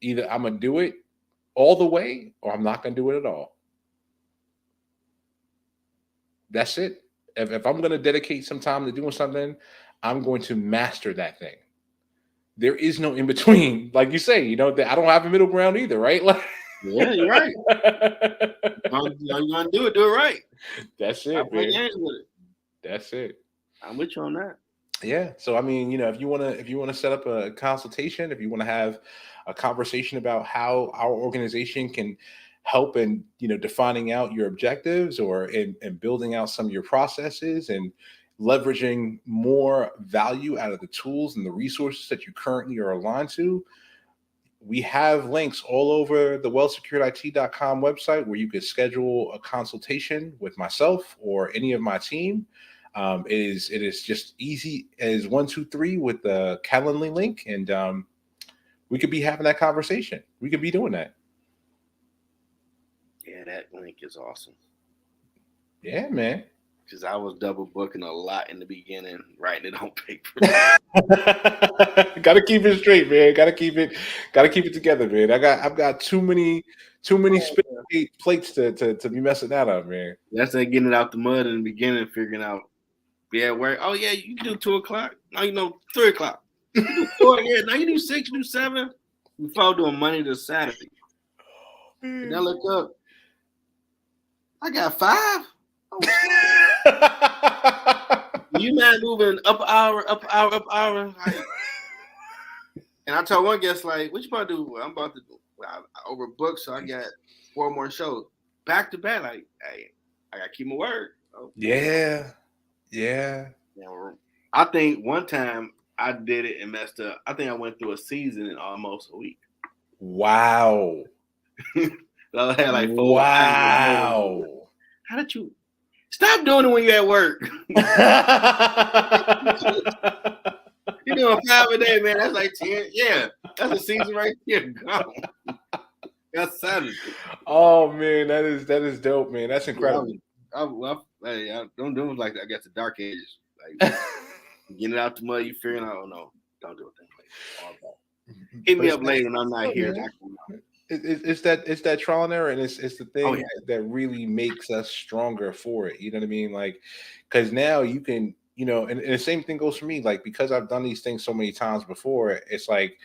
Speaker 2: either I'm gonna do it all the way or I'm not gonna do it at all. That's it. If I'm gonna dedicate some time to doing something, I'm going to master that thing. There is no in between, like you say. I don't have a middle ground either, right? Like,
Speaker 1: yeah, you're right. You're gonna do it right.
Speaker 2: That's it, man.
Speaker 1: With it.
Speaker 2: That's it.
Speaker 1: I'm with you on that.
Speaker 2: Yeah. So I mean, if you want to set up a consultation, if you want to have a conversation about how our organization can help in defining out your objectives or in building out some of your processes and leveraging more value out of the tools and the resources that you currently are aligned to, we have links all over the WellSecuredIT.com website where you could schedule a consultation with myself or any of my team. It is just easy as 1, 2, 3 with the Calendly link, and we could be having that conversation. We could be doing that.
Speaker 1: Yeah, that link is awesome.
Speaker 2: Yeah, man.
Speaker 1: Because I was double booking a lot in the beginning, writing it on paper.
Speaker 2: Gotta keep it straight, man. Gotta keep it together, man. I've got too many plates to be messing that up, man.
Speaker 1: That's like getting it out the mud in the beginning, figuring out, yeah, where, oh yeah, you can do 2 o'clock. Now 3 o'clock. You do 4, yeah, now you do 6, do 7. Before doing Monday to Saturday. And I look up, I got 5. You not moving up hour. Like, and I told one guest, like, what you about to do? I'm about to do. I overbooked, so I got 4 more shows back to back. Like, hey, I gotta keep my word. Oh.
Speaker 2: Yeah.
Speaker 1: I think one time I did it and messed up. I think I went through a season in almost a week.
Speaker 2: Wow.
Speaker 1: So I had like 4.
Speaker 2: Wow.
Speaker 1: How did you stop doing it when you're at work? You're doing 5 a day, man. That's like 10. Yeah, that's a season right there. That's savage.
Speaker 2: Oh man, that is dope, man. That's incredible.
Speaker 1: I don't do it like I guess the dark ages. Like Get it out the mud. You figuring out? Oh no, don't do it that way. All that. Hit
Speaker 2: But
Speaker 1: me
Speaker 2: it's
Speaker 1: up later when I'm not
Speaker 2: not,
Speaker 1: here.
Speaker 2: man. It's that trial and error, and it's the
Speaker 1: Oh
Speaker 2: thing
Speaker 1: yeah.
Speaker 2: that really makes us stronger for it. You know what I mean? Like, because now you can, and the same thing goes for me. Like, because I've done these things so many times before, it's like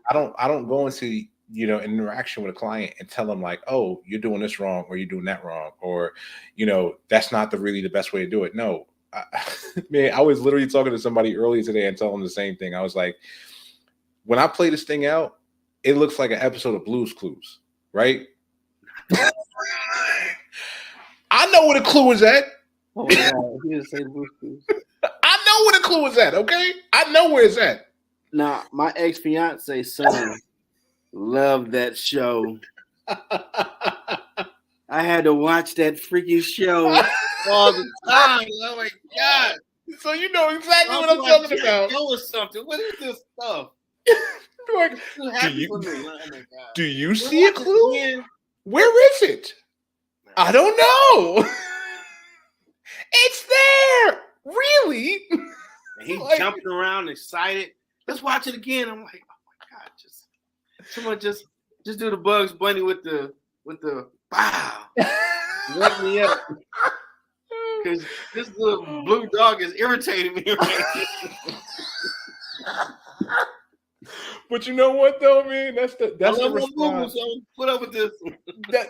Speaker 2: I don't go into an interaction with a client and tell them like, oh, you're doing this wrong or you're doing that wrong, or that's not really the best way to do it. No, man, I was literally talking to somebody earlier today and telling them the same thing. I was like, when I play this thing out, it looks like an episode of Blue's Clues, right? I know where the clue is at.
Speaker 1: Oh my God. He didn't say Blue's Clues.
Speaker 2: I know where the clue is at, okay? I know where it's at.
Speaker 1: Now, my ex-fiance son loved that show. I had to watch that freaking show all the time. Oh my God.
Speaker 2: So you know exactly what I'm talking about.
Speaker 1: Show us something. What is this stuff?
Speaker 2: Like, do you see a clue?
Speaker 1: Again?
Speaker 2: Where is it? I don't know. It's there. Really?
Speaker 1: And he's jumping around, excited. Let's watch it again. I'm like, oh my God, someone just do the Bugs Bunny with the wow. Wake me up. Because this little blue dog is irritating me right now.
Speaker 2: But you know what though, man? That's the response.
Speaker 1: So put up with this.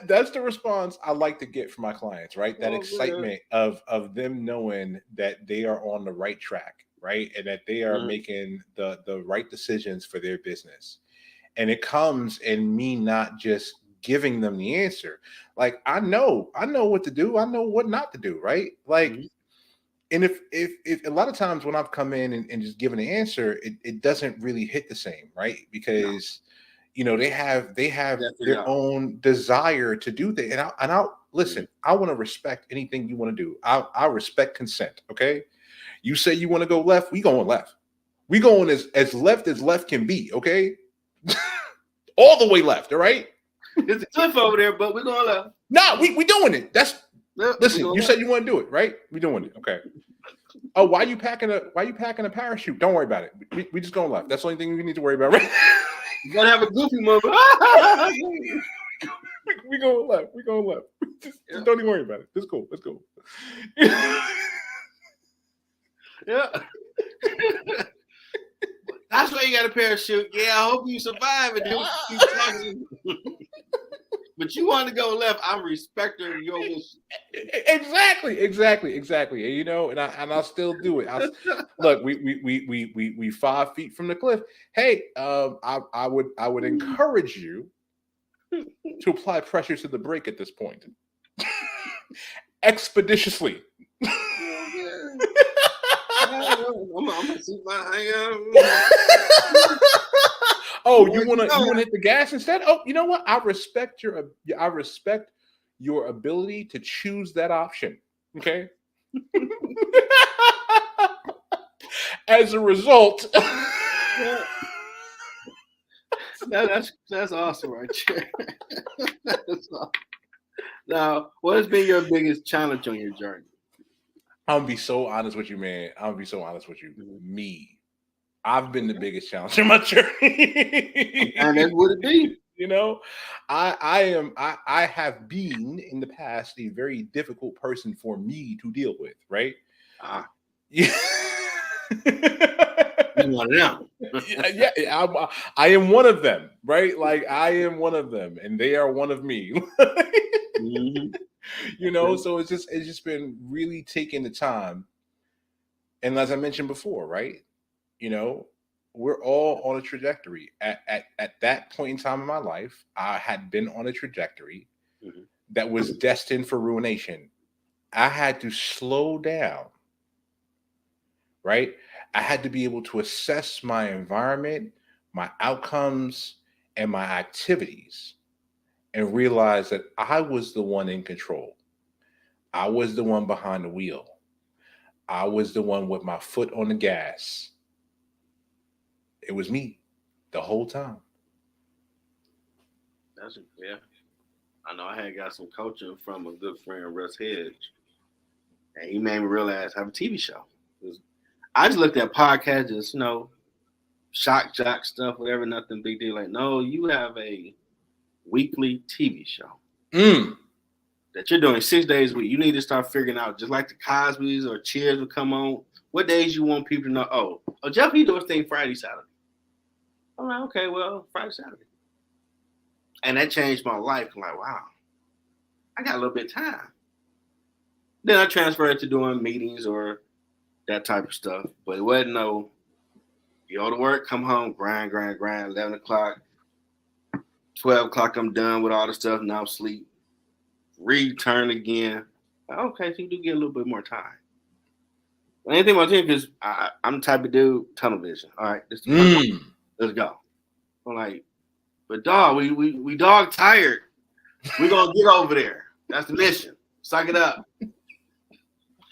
Speaker 2: That's the response I like to get from my clients, right? That excitement of them knowing that they are on the right track, right? And that they are making the right decisions for their business. And it comes in me not just giving them the answer. Like I know what to do. I know what not to do, right? Like and if a lot of times when I've come in and just given an answer, it doesn't really hit the same, right? Because they have their own desire to do things. And I'll listen, I want to respect anything you want to do. I respect consent. Okay. You say you want to go left, we going left. We going as left can be, okay? All the way left, all right?
Speaker 1: There's a cliff over there, but we're going left.
Speaker 2: No, we doing it. Listen, you said you want to do it, right? We doing it. Okay. Oh, why you packing a parachute? Don't worry about it. We just going left. That's the only thing we need to worry about, right?
Speaker 1: You gotta have a goofy moment.
Speaker 2: we going left. We going left. Just don't even worry about it. It's cool. Let's go.
Speaker 1: Yeah. That's why you got a parachute. Yeah, I hope you survive it. But you want to go left. I'm respecting your wish.
Speaker 2: Exactly. And I'll still do it. Look, we 5 feet from the cliff. Hey, I would encourage you to apply pressure to the brake at this point, expeditiously.
Speaker 1: I'm gonna see my.
Speaker 2: Oh, you wanna hit the gas instead? Oh, you know what? I respect your ability to choose that option. Okay. As a result,
Speaker 1: that's awesome, right there. That's awesome. Now, what has been your biggest challenge on your journey?
Speaker 2: I'm gonna be so honest with you, man. Me, I've been the biggest challenge in my journey.
Speaker 1: And that would it be?
Speaker 2: I have been in the past a very difficult person for me to deal with, right? Yeah. I am one of them, right? Like I am one of them, and they are one of me. So it's just been really taking the time. And as I mentioned before, right? We're all on a trajectory. At that point in time in my life, I had been on a trajectory that was destined for ruination. I had to slow down, right? I had to be able to assess my environment, my outcomes, and my activities, and realize that I was the one in control. I was the one behind the wheel. I was the one with my foot on the gas. It was me the whole time.
Speaker 1: Yeah. I know I had got some coaching from a good friend, Russ Hedge. And he made me realize I have a TV show. I just looked at podcasts, just shock jock stuff, whatever, nothing big deal. Like, no, you have a weekly TV show that you're doing 6 days a week. You need to start figuring out, just like the Cosby's or Cheers will come on, what days you want people to know. Oh, Jeff, he does thing Friday, Saturday. I'm like, okay, well, Friday, Saturday. And that changed my life. I'm like, wow, I got a little bit of time. Then I transferred to doing meetings or that type of stuff. But it wasn't you go to work, come home, grind, 11 o'clock, 12 o'clock, I'm done with all the stuff, now sleep, return again. Okay, so you do get a little bit more time. Anything about him, because I'm the type of dude, tunnel vision. All right, let's go. I'm like, but dog, we dog tired. We're gonna get over there. That's the mission. Suck it up.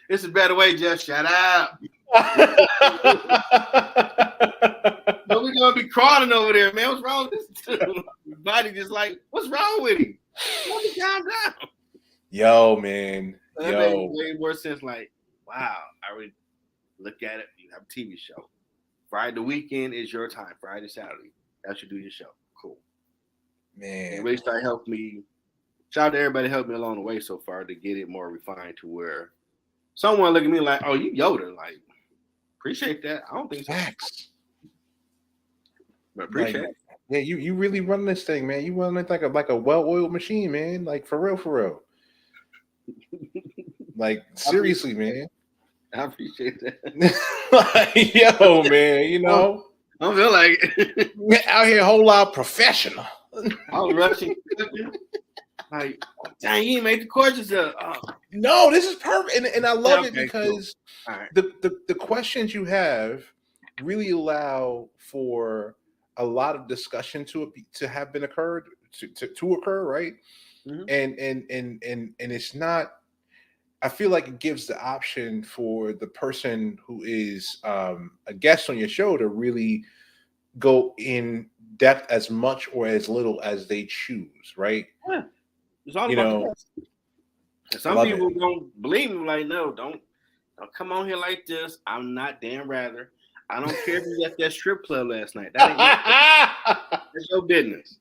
Speaker 1: It's a better way, Jeff. Shut up. So we're gonna be crawling over there, man. What's wrong with this dude? Body just like, what's wrong with him? Calm down.
Speaker 2: Yo, man.
Speaker 1: That made way more sense. Like, wow, I would look at it. You have a TV show. Friday the weekend is your time. Friday, Saturday. That should do your show. Cool.
Speaker 2: Man.
Speaker 1: And really start helping me. Shout out to everybody helping me along the way so far to get it more refined to where someone look at me like, oh, you Yoda. Like, appreciate that. I don't think so.
Speaker 2: Facts.
Speaker 1: But appreciate it.
Speaker 2: Yeah, you really run this thing, man. You run it like a well-oiled machine, man. Like for real. Like seriously, man.
Speaker 1: I appreciate that.
Speaker 2: Like, yo, man,
Speaker 1: I feel like
Speaker 2: out here a whole lot professional.
Speaker 1: I was rushing. Like, dang, you ain't made the courses up.
Speaker 2: No, this is perfect, and I love it because
Speaker 1: cool. Right.
Speaker 2: the questions you have really allow for a lot of discussion to have been occurred to occur, right? Mm-hmm. And it's not. I feel like it gives the option for the person who is a guest on your show to really go in depth as much or as little as they choose, right?
Speaker 1: Yeah. It's all about some people don't believe me. Like, no, don't come on here like this. I'm not Dan Rather. I don't care if you left that strip club last night. That ain't that's your business.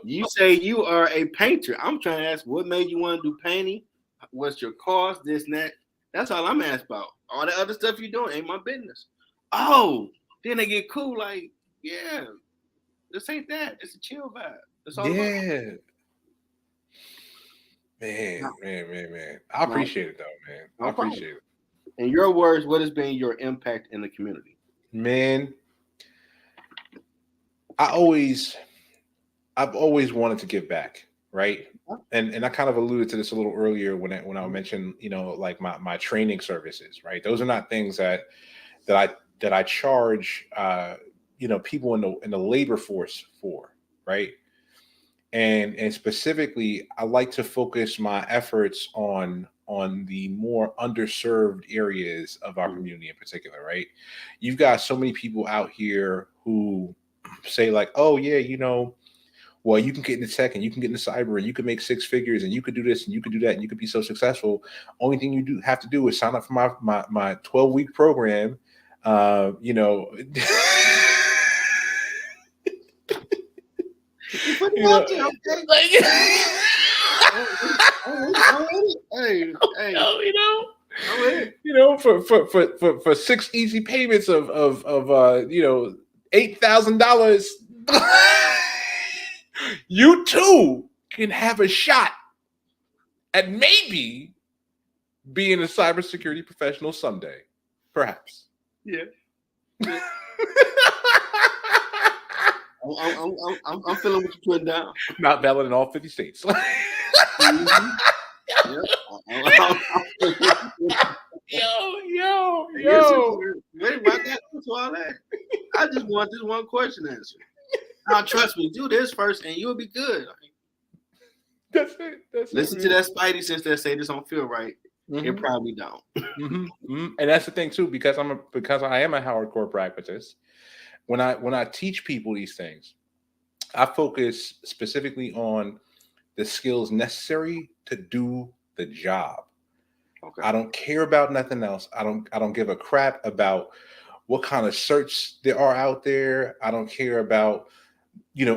Speaker 1: You say you are a painter. I'm trying to ask, what made you want to do painting? What's your cost? This and that. That's all I'm asked about. All the other stuff you're doing ain't my business. Oh, then they get cool. Like, yeah, this ain't that. It's a chill vibe. That's all.
Speaker 2: Yeah. Man. I appreciate it though, man. I appreciate it.
Speaker 1: In your words, what has been your impact in the community?
Speaker 2: Man, I've always wanted to give back, right? And I kind of alluded to this a little earlier when I mentioned, like my training services, right? Those are not things that I charge people in the labor force for, right? And specifically, I like to focus my efforts on the more underserved areas of our community in particular, right? You've got so many people out here who say like, oh yeah, well, you can get into tech and you can get into cyber and you can make six figures and you could do this and you could do that and you could be so successful. Only thing you have to do is sign up for my 12-week program. For 6 easy payments of $8,000, you too can have a shot at maybe being a cybersecurity professional someday, perhaps.
Speaker 1: Yeah. I'm feeling what you're putting down.
Speaker 2: Not valid in all 50 states.
Speaker 1: Mm-hmm.
Speaker 2: Yo.
Speaker 1: Wait, why got into all that? I just want this one question answered. Now, trust me, do this first and you'll be good.
Speaker 2: That's it.
Speaker 1: Listen to that Spidey since they say this don't feel right. Mm-hmm. It probably don't.
Speaker 2: And that's the thing too, because I am a hardcore pragmatist. When I teach people these things, I focus specifically on the skills necessary to do the job.
Speaker 1: Okay.
Speaker 2: I don't care about nothing else. I don't give a crap about what kind of certs there are out there. I don't care about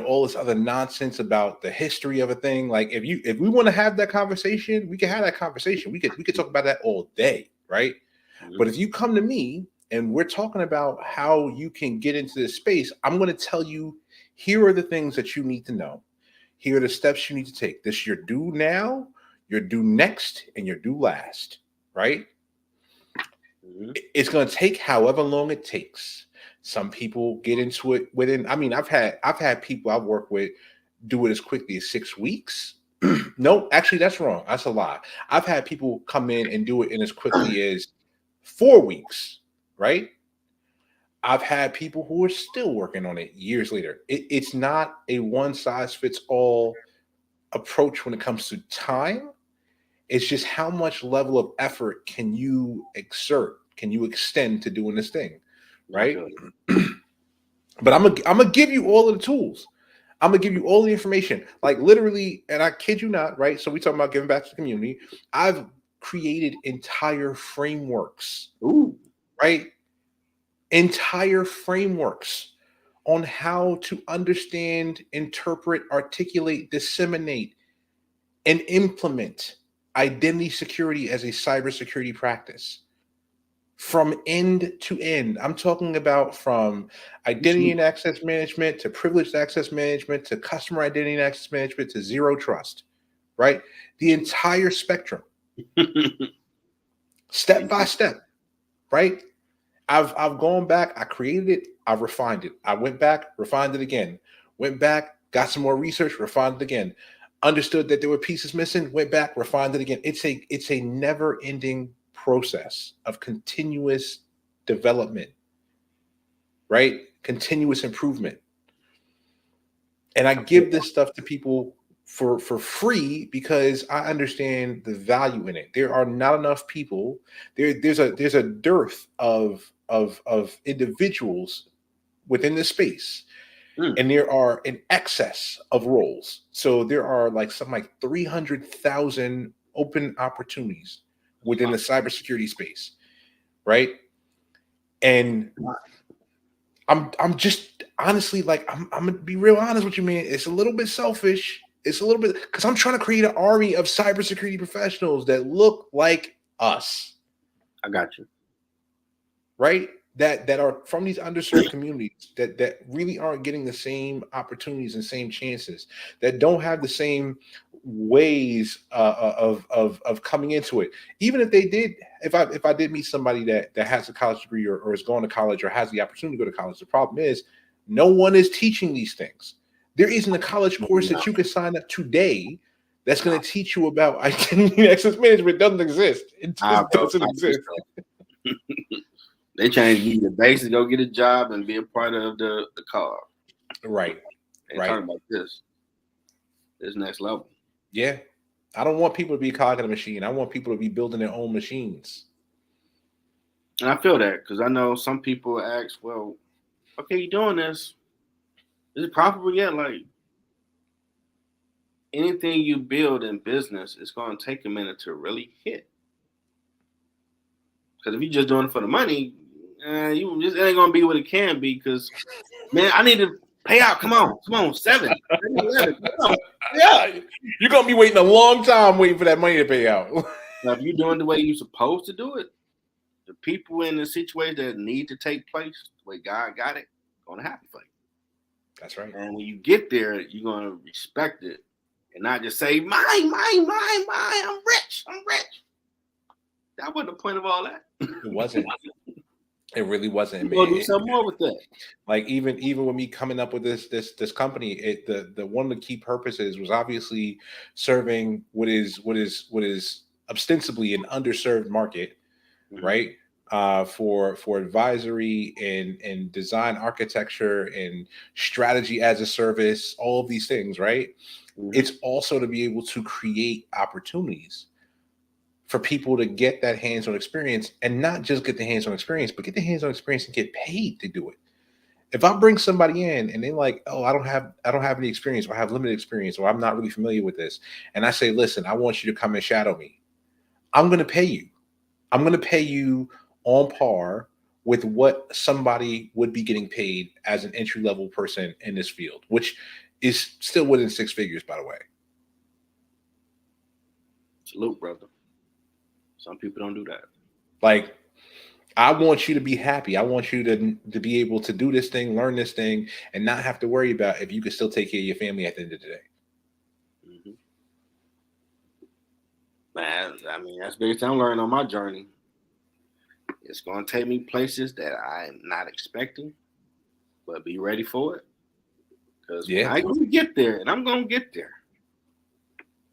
Speaker 2: all this other nonsense about the history of a thing. Like if we want to have that conversation, we can have that conversation. We could talk about that all day, right?
Speaker 1: Mm-hmm.
Speaker 2: But if you come to me and we're talking about how you can get into this space, I'm going to tell you, here are the things that you need to know. Here are the steps you need to take. This you're due now, you're due next, and you're due last, right?
Speaker 1: Mm-hmm.
Speaker 2: It's going to take however long it takes. Some people get into it within. I mean, I've had people I've worked with do it as quickly as 6 weeks. No, actually, that's wrong. That's a lie. I've had people come in and do it in as quickly as 4 weeks, right? I've had people who are still working on it years later. It's not a one size fits all approach when it comes to time. It's just how much level of effort can you exert, can you extend to doing this thing, right? But I'm gonna give you all of the tools. I'm gonna give you all the information, like literally, and I kid you not, right? So we talking about giving back to the community. I've created entire frameworks,
Speaker 1: Ooh.
Speaker 2: right? Entire frameworks on how to understand, interpret, articulate, disseminate, and implement identity security as a cybersecurity practice from end to end. I'm talking about from identity and access management to privileged access management to customer identity and access management to zero trust, right? The entire spectrum, step by step, right? I've gone back, I created it, I refined it. I went back, refined it again, went back, got some more research, refined it again. Understood that there were pieces missing, went back, refined it again. It's a never-ending process of continuous development, right? Continuous improvement. And I give this stuff to people for free because I understand the value in it. There are not enough people. There's a dearth of individuals within the space, and there are an excess of roles. So there are something like 300,000 open opportunities within the cybersecurity space, right? And I'm just honestly I'm gonna be real honest with you, man. It's a little bit selfish. It's a little bit because I'm trying to create an army of cybersecurity professionals that look like us.
Speaker 1: I got you.
Speaker 2: Right? That are from these underserved communities that really aren't getting the same opportunities and same chances, that don't have the same ways of coming into it. Even if they did, if I did meet somebody that has a college degree or is going to college or has the opportunity to go to college, the problem is no one is teaching these things. There isn't a college course that you can sign up today that's going to teach you about identity and access management. It doesn't exist. It just doesn't exist.
Speaker 1: They trying to give you the basics, go get a job and be a part of the car.
Speaker 2: Right.
Speaker 1: They talking about this next level.
Speaker 2: Yeah. I don't want people to be cogging a machine. I want people to be building their own machines.
Speaker 1: And I feel that because I know some people ask, well, okay, you doing this. Is it profitable yet? Like anything you build in business, it's going to take a minute to really hit. Because if you're just doing it for the money, it ain't going to be what it can be. Because, man, I need to pay out. Come on, 7, 11. Come on.
Speaker 2: Yeah, you're going to be waiting a long time waiting for that money to pay out.
Speaker 1: Now, if you're doing the way you're supposed to do it, the people in the situation that need to take place, the way God got it, going to happen for you.
Speaker 2: That's right.
Speaker 1: And when you get there, you're going to respect it and not just say, mine, I'm rich. That wasn't the point of all that.
Speaker 2: It wasn't. It really wasn't.
Speaker 1: We'll do something more with that.
Speaker 2: Like even with me coming up with this company, the one of the key purposes was obviously serving what is ostensibly an underserved market, right? For advisory and design architecture and strategy as a service, all of these things, right? It's also to be able to create opportunities for people to get that hands-on experience, and not just get the hands-on experience, but get the hands-on experience and get paid to do it. If I bring somebody in and they're like, oh, I don't have any experience, or I have limited experience, or I'm not really familiar with this, and I say, listen, I want you to come and shadow me, I'm going to pay you. I'm going to pay you on par with what somebody would be getting paid as an entry level person in this field, which is still within six figures, by the way.
Speaker 1: Salute, brother. Some people don't do that.
Speaker 2: Like, I want you to be happy. I want you to be able to do this thing, learn this thing, and not have to worry about if you can still take care of your family at the end of the day.
Speaker 1: Mm-hmm. Man, I mean, that's based on learning on my journey. It's going to take me places that I'm not expecting, but be ready for it. Because when I going to get there, and I'm going to get there,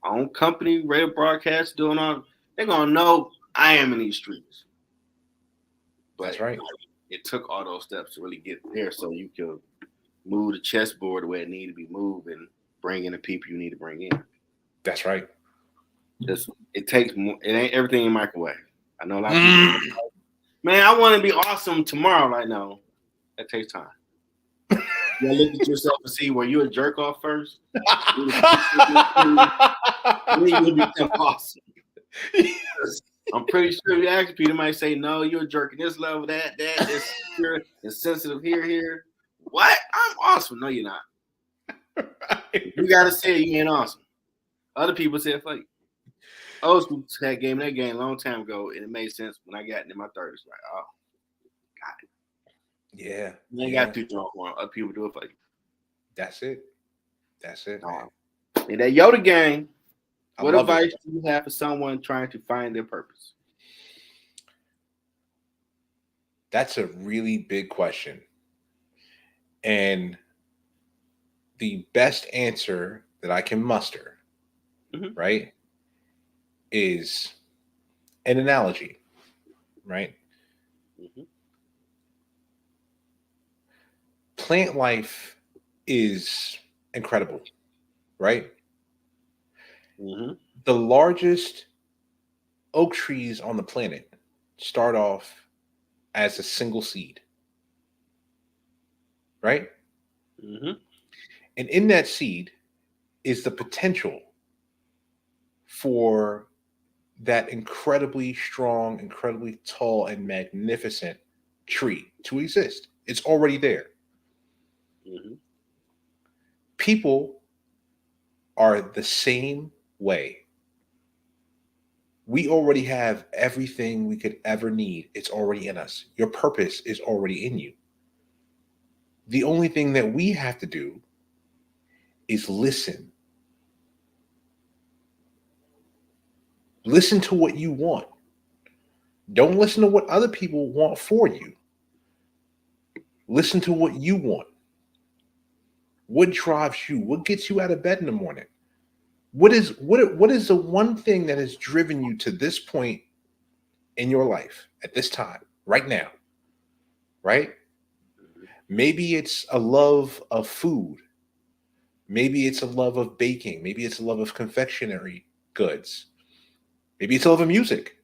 Speaker 1: on company, radio broadcast, doing all, they're going to know I am in these streets. But
Speaker 2: that's right.
Speaker 1: It took all those steps to really get there so you can move the chessboard the way it needs to be moved and bring in the people you need to bring in.
Speaker 2: That's right.
Speaker 1: It takes more. It ain't everything in microwave. I know a lot of people. Man, I want to be awesome tomorrow. Right now, that takes time. You look at yourself and see where you a jerk off first. Then you'll become awesome. I'm pretty sure you ask people, might say, "No, you're a jerk at this level, that, this, here, it's sensitive here." What? I'm awesome. No, you're not. Right. You gotta say you ain't awesome. Other people say it's like. Old school that game a long time ago, and it made sense when I got in my 30s. Like, oh, got it.
Speaker 2: Yeah.
Speaker 1: You ain't got to do it for them. Other people do it for you.
Speaker 2: That's it. Man.
Speaker 1: In that Yoda game, what advice do you have for someone trying to find their purpose?
Speaker 2: That's a really big question. And the best answer that I can muster, right, is an analogy, right? Mm-hmm. Plant life is incredible, right? Mm-hmm. The largest oak trees on the planet start off as a single seed, right? Mm-hmm. And in that seed is the potential for that incredibly strong, incredibly tall, and magnificent tree to exist. It's already there. Mm-hmm. People are the same way. We already have everything we could ever need. It's already in us. Your purpose is already in you. The only thing that we have to do is listen. Listen to what you want. Don't listen to what other people want for you. Listen to what you want. What drives you? What gets you out of bed in the morning? What is the one thing that has driven you to this point in your life at this time, right now? Right? Maybe it's a love of food. Maybe it's a love of baking. Maybe it's a love of confectionery goods. Maybe it's a love of music,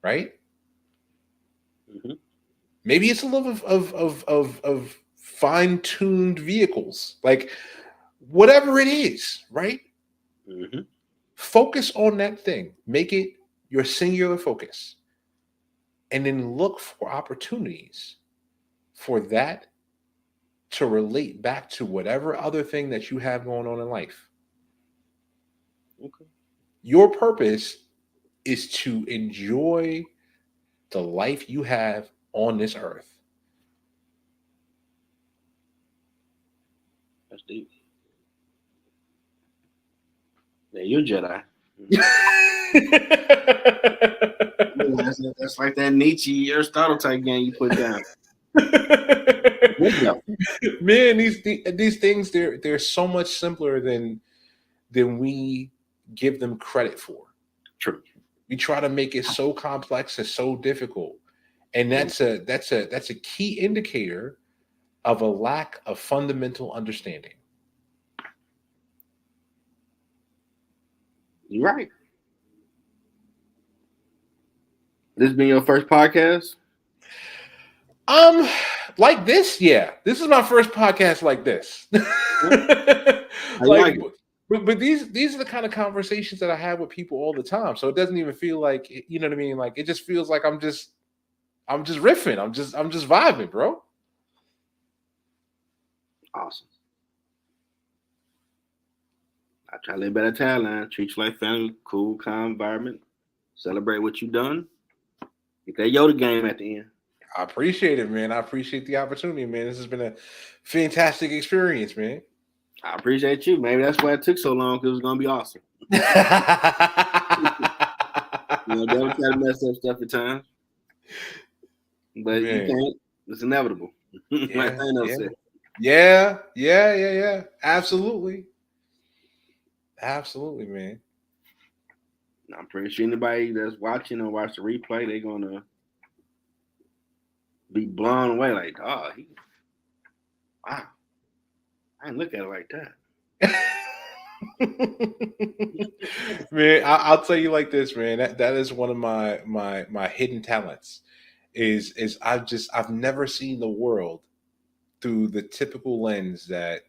Speaker 2: right? Mm-hmm. Maybe it's a love of fine-tuned vehicles, like whatever it is, right? Mm-hmm. Focus on that thing. Make it your singular focus, and then look for opportunities for that to relate back to whatever other thing that you have going on in life. Okay. Your purpose is to enjoy the life you have on this earth.
Speaker 1: That's deep. Yeah, you're a Jedi. That's like that Nietzsche Aristotle type game you put down.
Speaker 2: Man, these things they're so much simpler than we give them credit for.
Speaker 1: True.
Speaker 2: We try to make it so complex and so difficult, and that's a key indicator of a lack of fundamental understanding.
Speaker 1: You're right. This been your first podcast?
Speaker 2: Like this, yeah. This is my first podcast like this.
Speaker 1: like
Speaker 2: But these are the kind of conversations that I have with people all the time. So it doesn't even feel like, you know what I mean? Like it just feels like I'm just riffing. I'm just vibing, bro.
Speaker 1: Awesome. I try to live by that tagline: treat you like family, cool, calm environment. Celebrate what you done. Get that Yoda game at the end.
Speaker 2: I appreciate it, man. I appreciate the opportunity, man. This has been a fantastic experience, man.
Speaker 1: I appreciate you. Maybe that's why it took so long, because it was gonna be awesome. Devil try to mess up stuff at times, but man, you can't. It's inevitable.
Speaker 2: Yeah,
Speaker 1: like Thanos said.
Speaker 2: Yeah. Absolutely, man.
Speaker 1: I'm pretty sure anybody that's watching or watch the replay, they're gonna be blown away. Like, oh, wow, I didn't look at it like
Speaker 2: that. Man, I'll tell you like this, man. That is one of my hidden talents. Is I've never seen the world through the typical lens that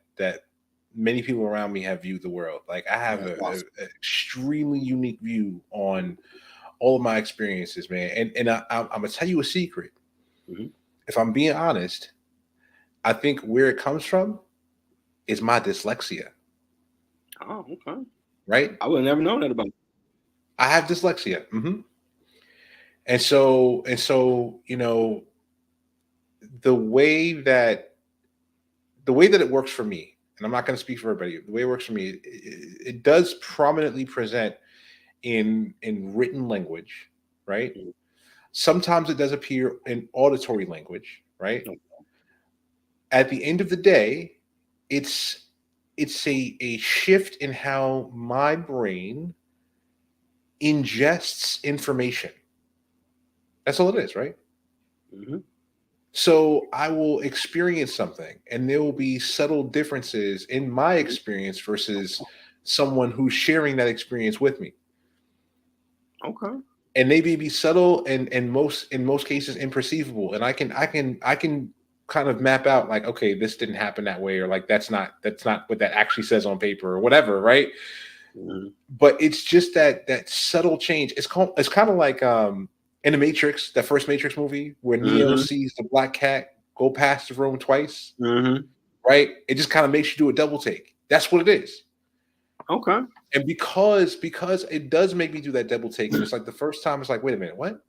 Speaker 2: many people around me have viewed the world. Like I have an extremely unique view on all of my experiences, man. And I'm gonna tell you a secret.
Speaker 1: Mm-hmm.
Speaker 2: If I'm being honest, I think where it comes from is my dyslexia.
Speaker 1: Oh, okay.
Speaker 2: Right?
Speaker 1: I would never know that about you.
Speaker 2: I have dyslexia. Mm-hmm. And so, you know, the way that it works for me, and I'm not going to speak for everybody, the way it works for me, it does prominently present in written language, right? Mm-hmm. Sometimes it does appear in auditory language, right? Okay. At the end of the day, it's a shift in how my brain ingests information. That's all it is, right?
Speaker 1: Mm-hmm.
Speaker 2: So I will experience something, and there will be subtle differences in my experience versus someone who's sharing that experience with me.
Speaker 1: Okay.
Speaker 2: And they may be subtle and in most cases imperceivable. And I can kind of map out like, okay, this didn't happen that way, or like that's not what that actually says on paper or whatever, right? Mm-hmm. But it's just that subtle change. It's kind of like in the Matrix, that first Matrix movie where Neo mm-hmm. sees the black cat go past the room twice,
Speaker 1: mm-hmm.
Speaker 2: right? It just kind of makes you do a double take. That's what it is.
Speaker 1: Okay.
Speaker 2: And because it does make me do that double take, and it's like the first time, it's like, wait a minute, what?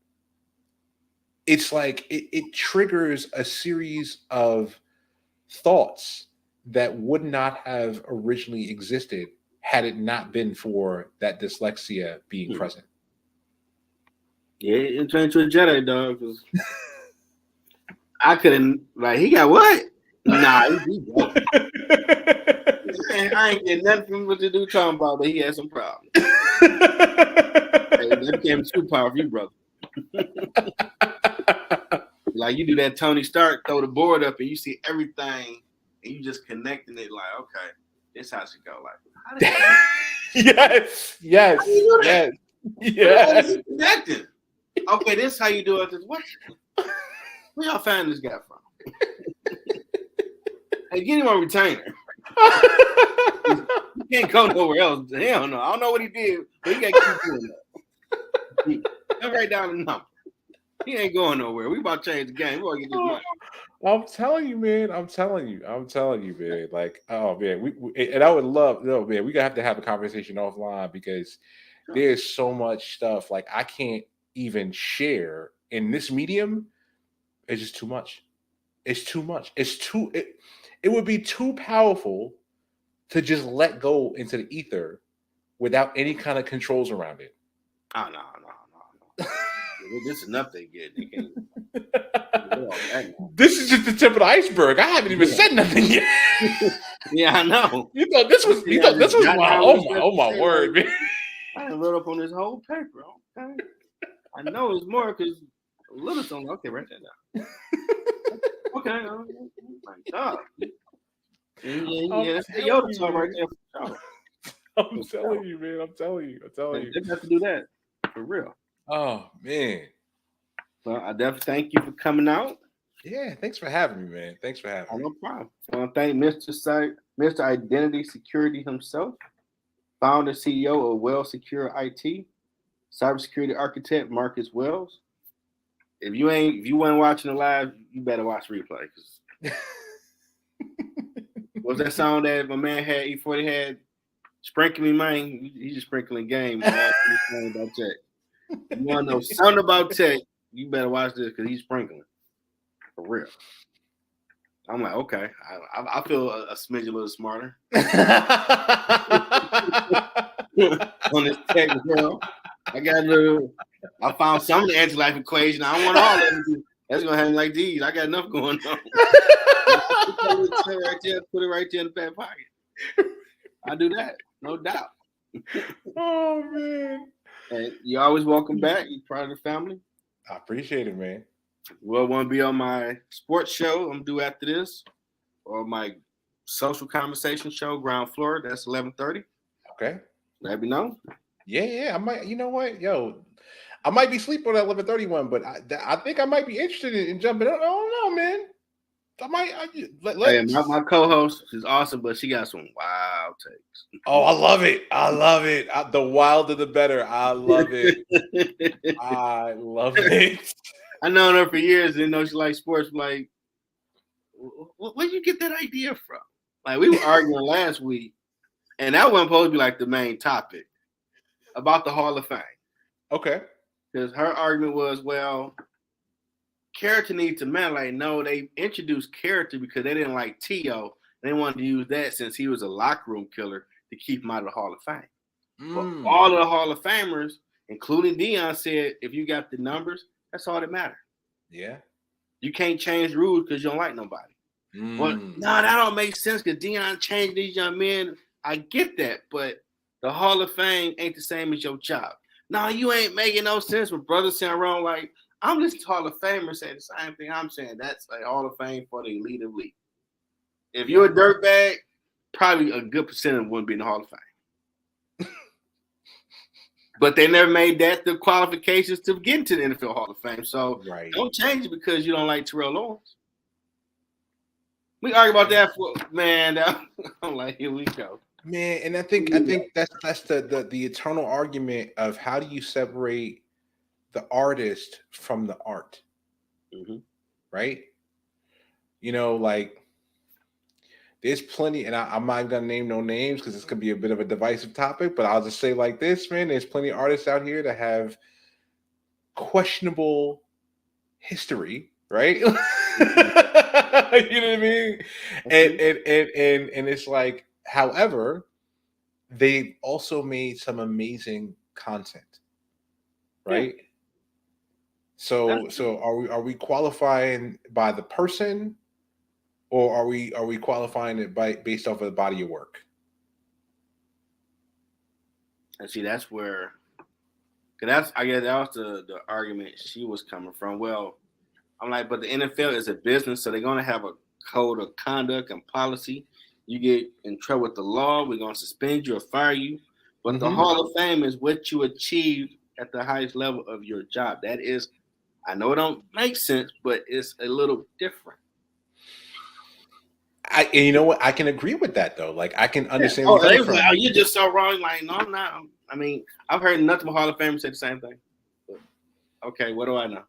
Speaker 2: It's like it triggers a series of thoughts that would not have originally existed had it not been for that dyslexia being present.
Speaker 1: Yeah, it turned to a Jedi, dog. Cause I couldn't, like, he got what? Nah, he broke. I ain't getting nothing from what the dude talking about, but he had some problems. Hey, that became too powerful, you brother. Like, you do that Tony Stark, throw the board up, and you see everything, and you just connecting it, like, okay, this how it should go. Like, how did
Speaker 2: yes.
Speaker 1: Connecting. Okay, this is how you do it. What? Where y'all find this guy from? Hey, get him a retainer. You can't go nowhere else. Hell no. I don't know what he did, but he got to keep doing that. He'll write down the number. He ain't going nowhere. We about to change the game. We're going to get this money.
Speaker 2: I'm telling you, man. I'm telling you, man. Like, oh man, and I would love, man. We gotta have a conversation offline because there's so much stuff like I can't even share in this medium. It's just too much. It's too much. It would be too powerful to just let go into the ether without any kind of controls around it.
Speaker 1: Oh no. This is enough they get. They can't.
Speaker 2: This is just the tip of the iceberg. I haven't even said nothing yet.
Speaker 1: Yeah, I know.
Speaker 2: You thought this was my my word, man.
Speaker 1: I load up on this whole paper. Okay. I know it's more because a little something. Okay, write that down. Okay. My God. Yeah, that's the Yoda talk right there.
Speaker 2: I'm telling you, man. I'm telling you.
Speaker 1: They have to do that for real.
Speaker 2: Oh man.
Speaker 1: Well, I definitely thank you for coming out.
Speaker 2: Yeah, thanks for having me, man. Thanks for having me.
Speaker 1: No problem. I want to thank Mr. Identity Security himself. founder CEO of WellSecured IT, cybersecurity architect Marcus Wells. If you weren't watching the live, you better watch replay. What's that song that my man had? E40 had, sprinkling man. He's just sprinkling game. About tech. You want to know something about tech? You better watch this because he's sprinkling for real. I'm like, okay, I feel a smidge a little smarter on this tech world. I found some of the anti-life equation. I don't want all of them. That's gonna happen like these. I got enough going on. Put it right there in the back pocket. I do that, no doubt.
Speaker 2: Oh man!
Speaker 1: And you're always welcome back. You're part of the family.
Speaker 2: I appreciate it, man.
Speaker 1: Well, want to be on my sports show? I'm due after this, or my social conversation show, Ground Floor. That's 11:30.
Speaker 2: Okay.
Speaker 1: Let me know.
Speaker 2: Yeah. I might. You know what, yo, I might be sleeping on that 11:31, but I think I might be interested in jumping. I don't know, man. I might.
Speaker 1: Hey, my co-host is awesome, but she got some wild takes.
Speaker 2: Oh, I love it. The wilder, the better. I love it. I love it.
Speaker 1: I known her for years. Didn't know she liked sports. Like, where'd you get that idea from? Like, we were arguing last week, and that wasn't supposed to be like the main topic about the Hall of Fame.
Speaker 2: Okay.
Speaker 1: Because her argument was, well, character needs to matter. Like, no, they introduced character because they didn't like T.O. They wanted to use that since he was a locker room killer to keep him out of the Hall of Fame. But all of the Hall of Famers, including Dion, said if you got the numbers, that's all that matters.
Speaker 2: Yeah.
Speaker 1: You can't change rules because you don't like nobody. Well, no, that don't make sense because Dion changed these young men. I get that, but the Hall of Fame ain't the same as your job. No, you ain't making no sense with brothers saying wrong. Like, I'm just Hall of Famer saying the same thing I'm saying. That's a Hall of Fame for the elite of elite. If you're a dirtbag, probably a good percentage wouldn't be in the Hall of Fame. But they never made that the qualifications to get into the NFL Hall of Fame. So don't change it because you don't like Terrell Lawrence. We argue about that for man. I'm like, here we go.
Speaker 2: Man, and I think that's the eternal argument of how do you separate the artist from the art, right? You know, like there's plenty, and I'm not gonna name no names because this could be a bit of a divisive topic, but I'll just say like this, man. There's plenty of artists out here that have questionable history, right? You know what I mean? And it's like, however, they've also made some amazing content, right? Yeah. So are we qualifying by the person, or are we qualifying it based off of the body of work?
Speaker 1: And see, that's where, cause I guess that was the argument she was coming from. Well, I'm like, but the NFL is a business, so they're gonna have a code of conduct and policy. You get in trouble with the law, we're gonna suspend you or fire you. But the Hall of Fame is what you achieved at the highest level of your job. That is, I know it don't make sense, but it's a little different.
Speaker 2: And you know what? I can agree with that though. Like I can understand.
Speaker 1: They was like, "Oh, you're just so wrong." Like, no, I'm not. I mean, I've heard nothing but Hall of Famers say the same thing. But, okay, what do I know?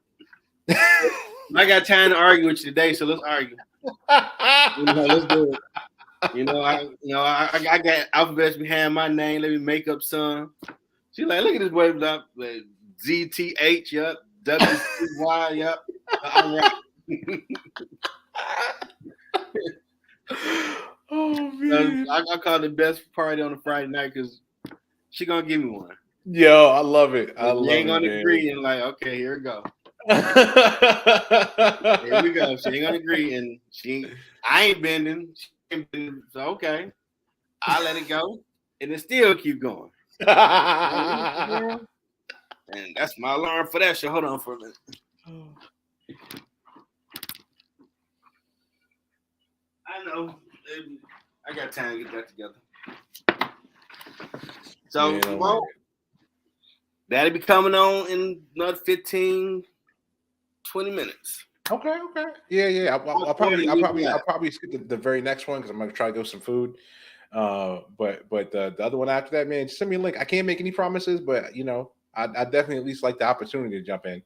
Speaker 1: I got time to argue with you today, so let's argue. Let's do it. I got alphabets behind my name. Let me make up some. She's like, look at this boy, like ZTH, yup, WY, yup. All right. Oh man! I call it the best party on a Friday night because she gonna give me one.
Speaker 2: Yo, I love it. I love it.
Speaker 1: She ain't gonna agree and like, okay, here we go. Here we go. She ain't gonna agree, and I ain't bending. She ain't bending. So okay, I let it go, and it still keep going. And that's my alarm for that shit. Hold on for a minute. I know. I got time to get that together. So, that'll be coming on in another 15, 20 minutes.
Speaker 2: Okay. Yeah. I'll probably skip the very next one because I'm gonna try to go some food. But the other one after that, man, just send me a link. I can't make any promises, but you know, I definitely at least like the opportunity to jump in.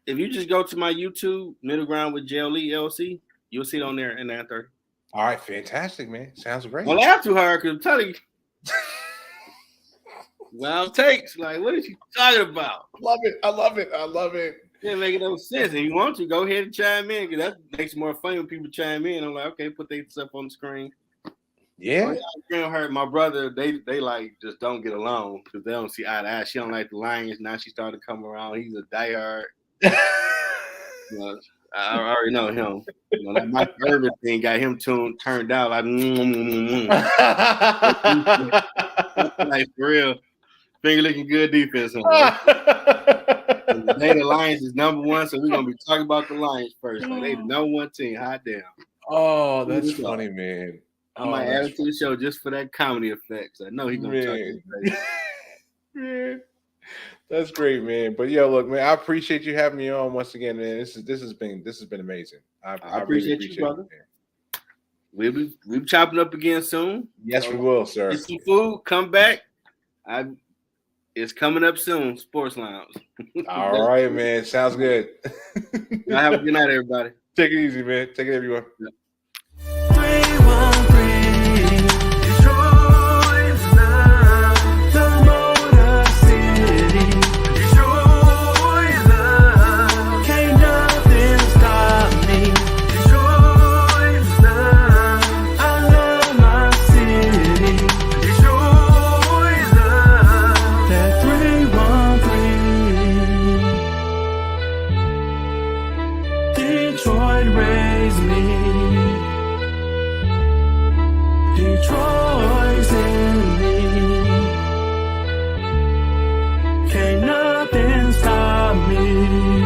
Speaker 1: If you just go to my YouTube, Middle Ground with L.L.C, you'll see it on there in 9:30.
Speaker 2: All right, fantastic, man. Sounds great.
Speaker 1: Don't laugh too hard, because I'm telling you. Wild takes. Like, what is you talking about?
Speaker 2: Love it. I love it. I love it.
Speaker 1: It doesn't make no sense. If you want to, go ahead and chime in, because that makes it more fun when people chime in. I'm like, okay, put their stuff on the screen.
Speaker 2: Yeah.
Speaker 1: Her, my brother, they like just don't get along because they don't see eye to eye. She don't like the Lions. Now she started to come around. He's a diehard. You know, I already know him. You know, that Mike Irvin thing got him turned out like, like for real. Finger looking good defense. Today the Lions is number one, so we're gonna be talking about the Lions first. Like, they the number one team. Hot damn.
Speaker 2: Oh, that's funny, man.
Speaker 1: I might add it to the show just for that comedy effects. I know he's gonna talk to
Speaker 2: man. That's great, man. But yo, look, man, I appreciate you having me on once again, man. This has been amazing. I
Speaker 1: appreciate
Speaker 2: really
Speaker 1: you, brother. We'll be chopping up again soon.
Speaker 2: Yes, we will, sir.
Speaker 1: Get some food. Come back. It's coming up soon. Sports Lounge.
Speaker 2: All right, man. Sounds good.
Speaker 1: Y'all have a good night, everybody.
Speaker 2: Take it easy, man. Take it everywhere.
Speaker 1: Yep.
Speaker 3: Detroit raised me. Detroit's in me. Can't nothing stop me.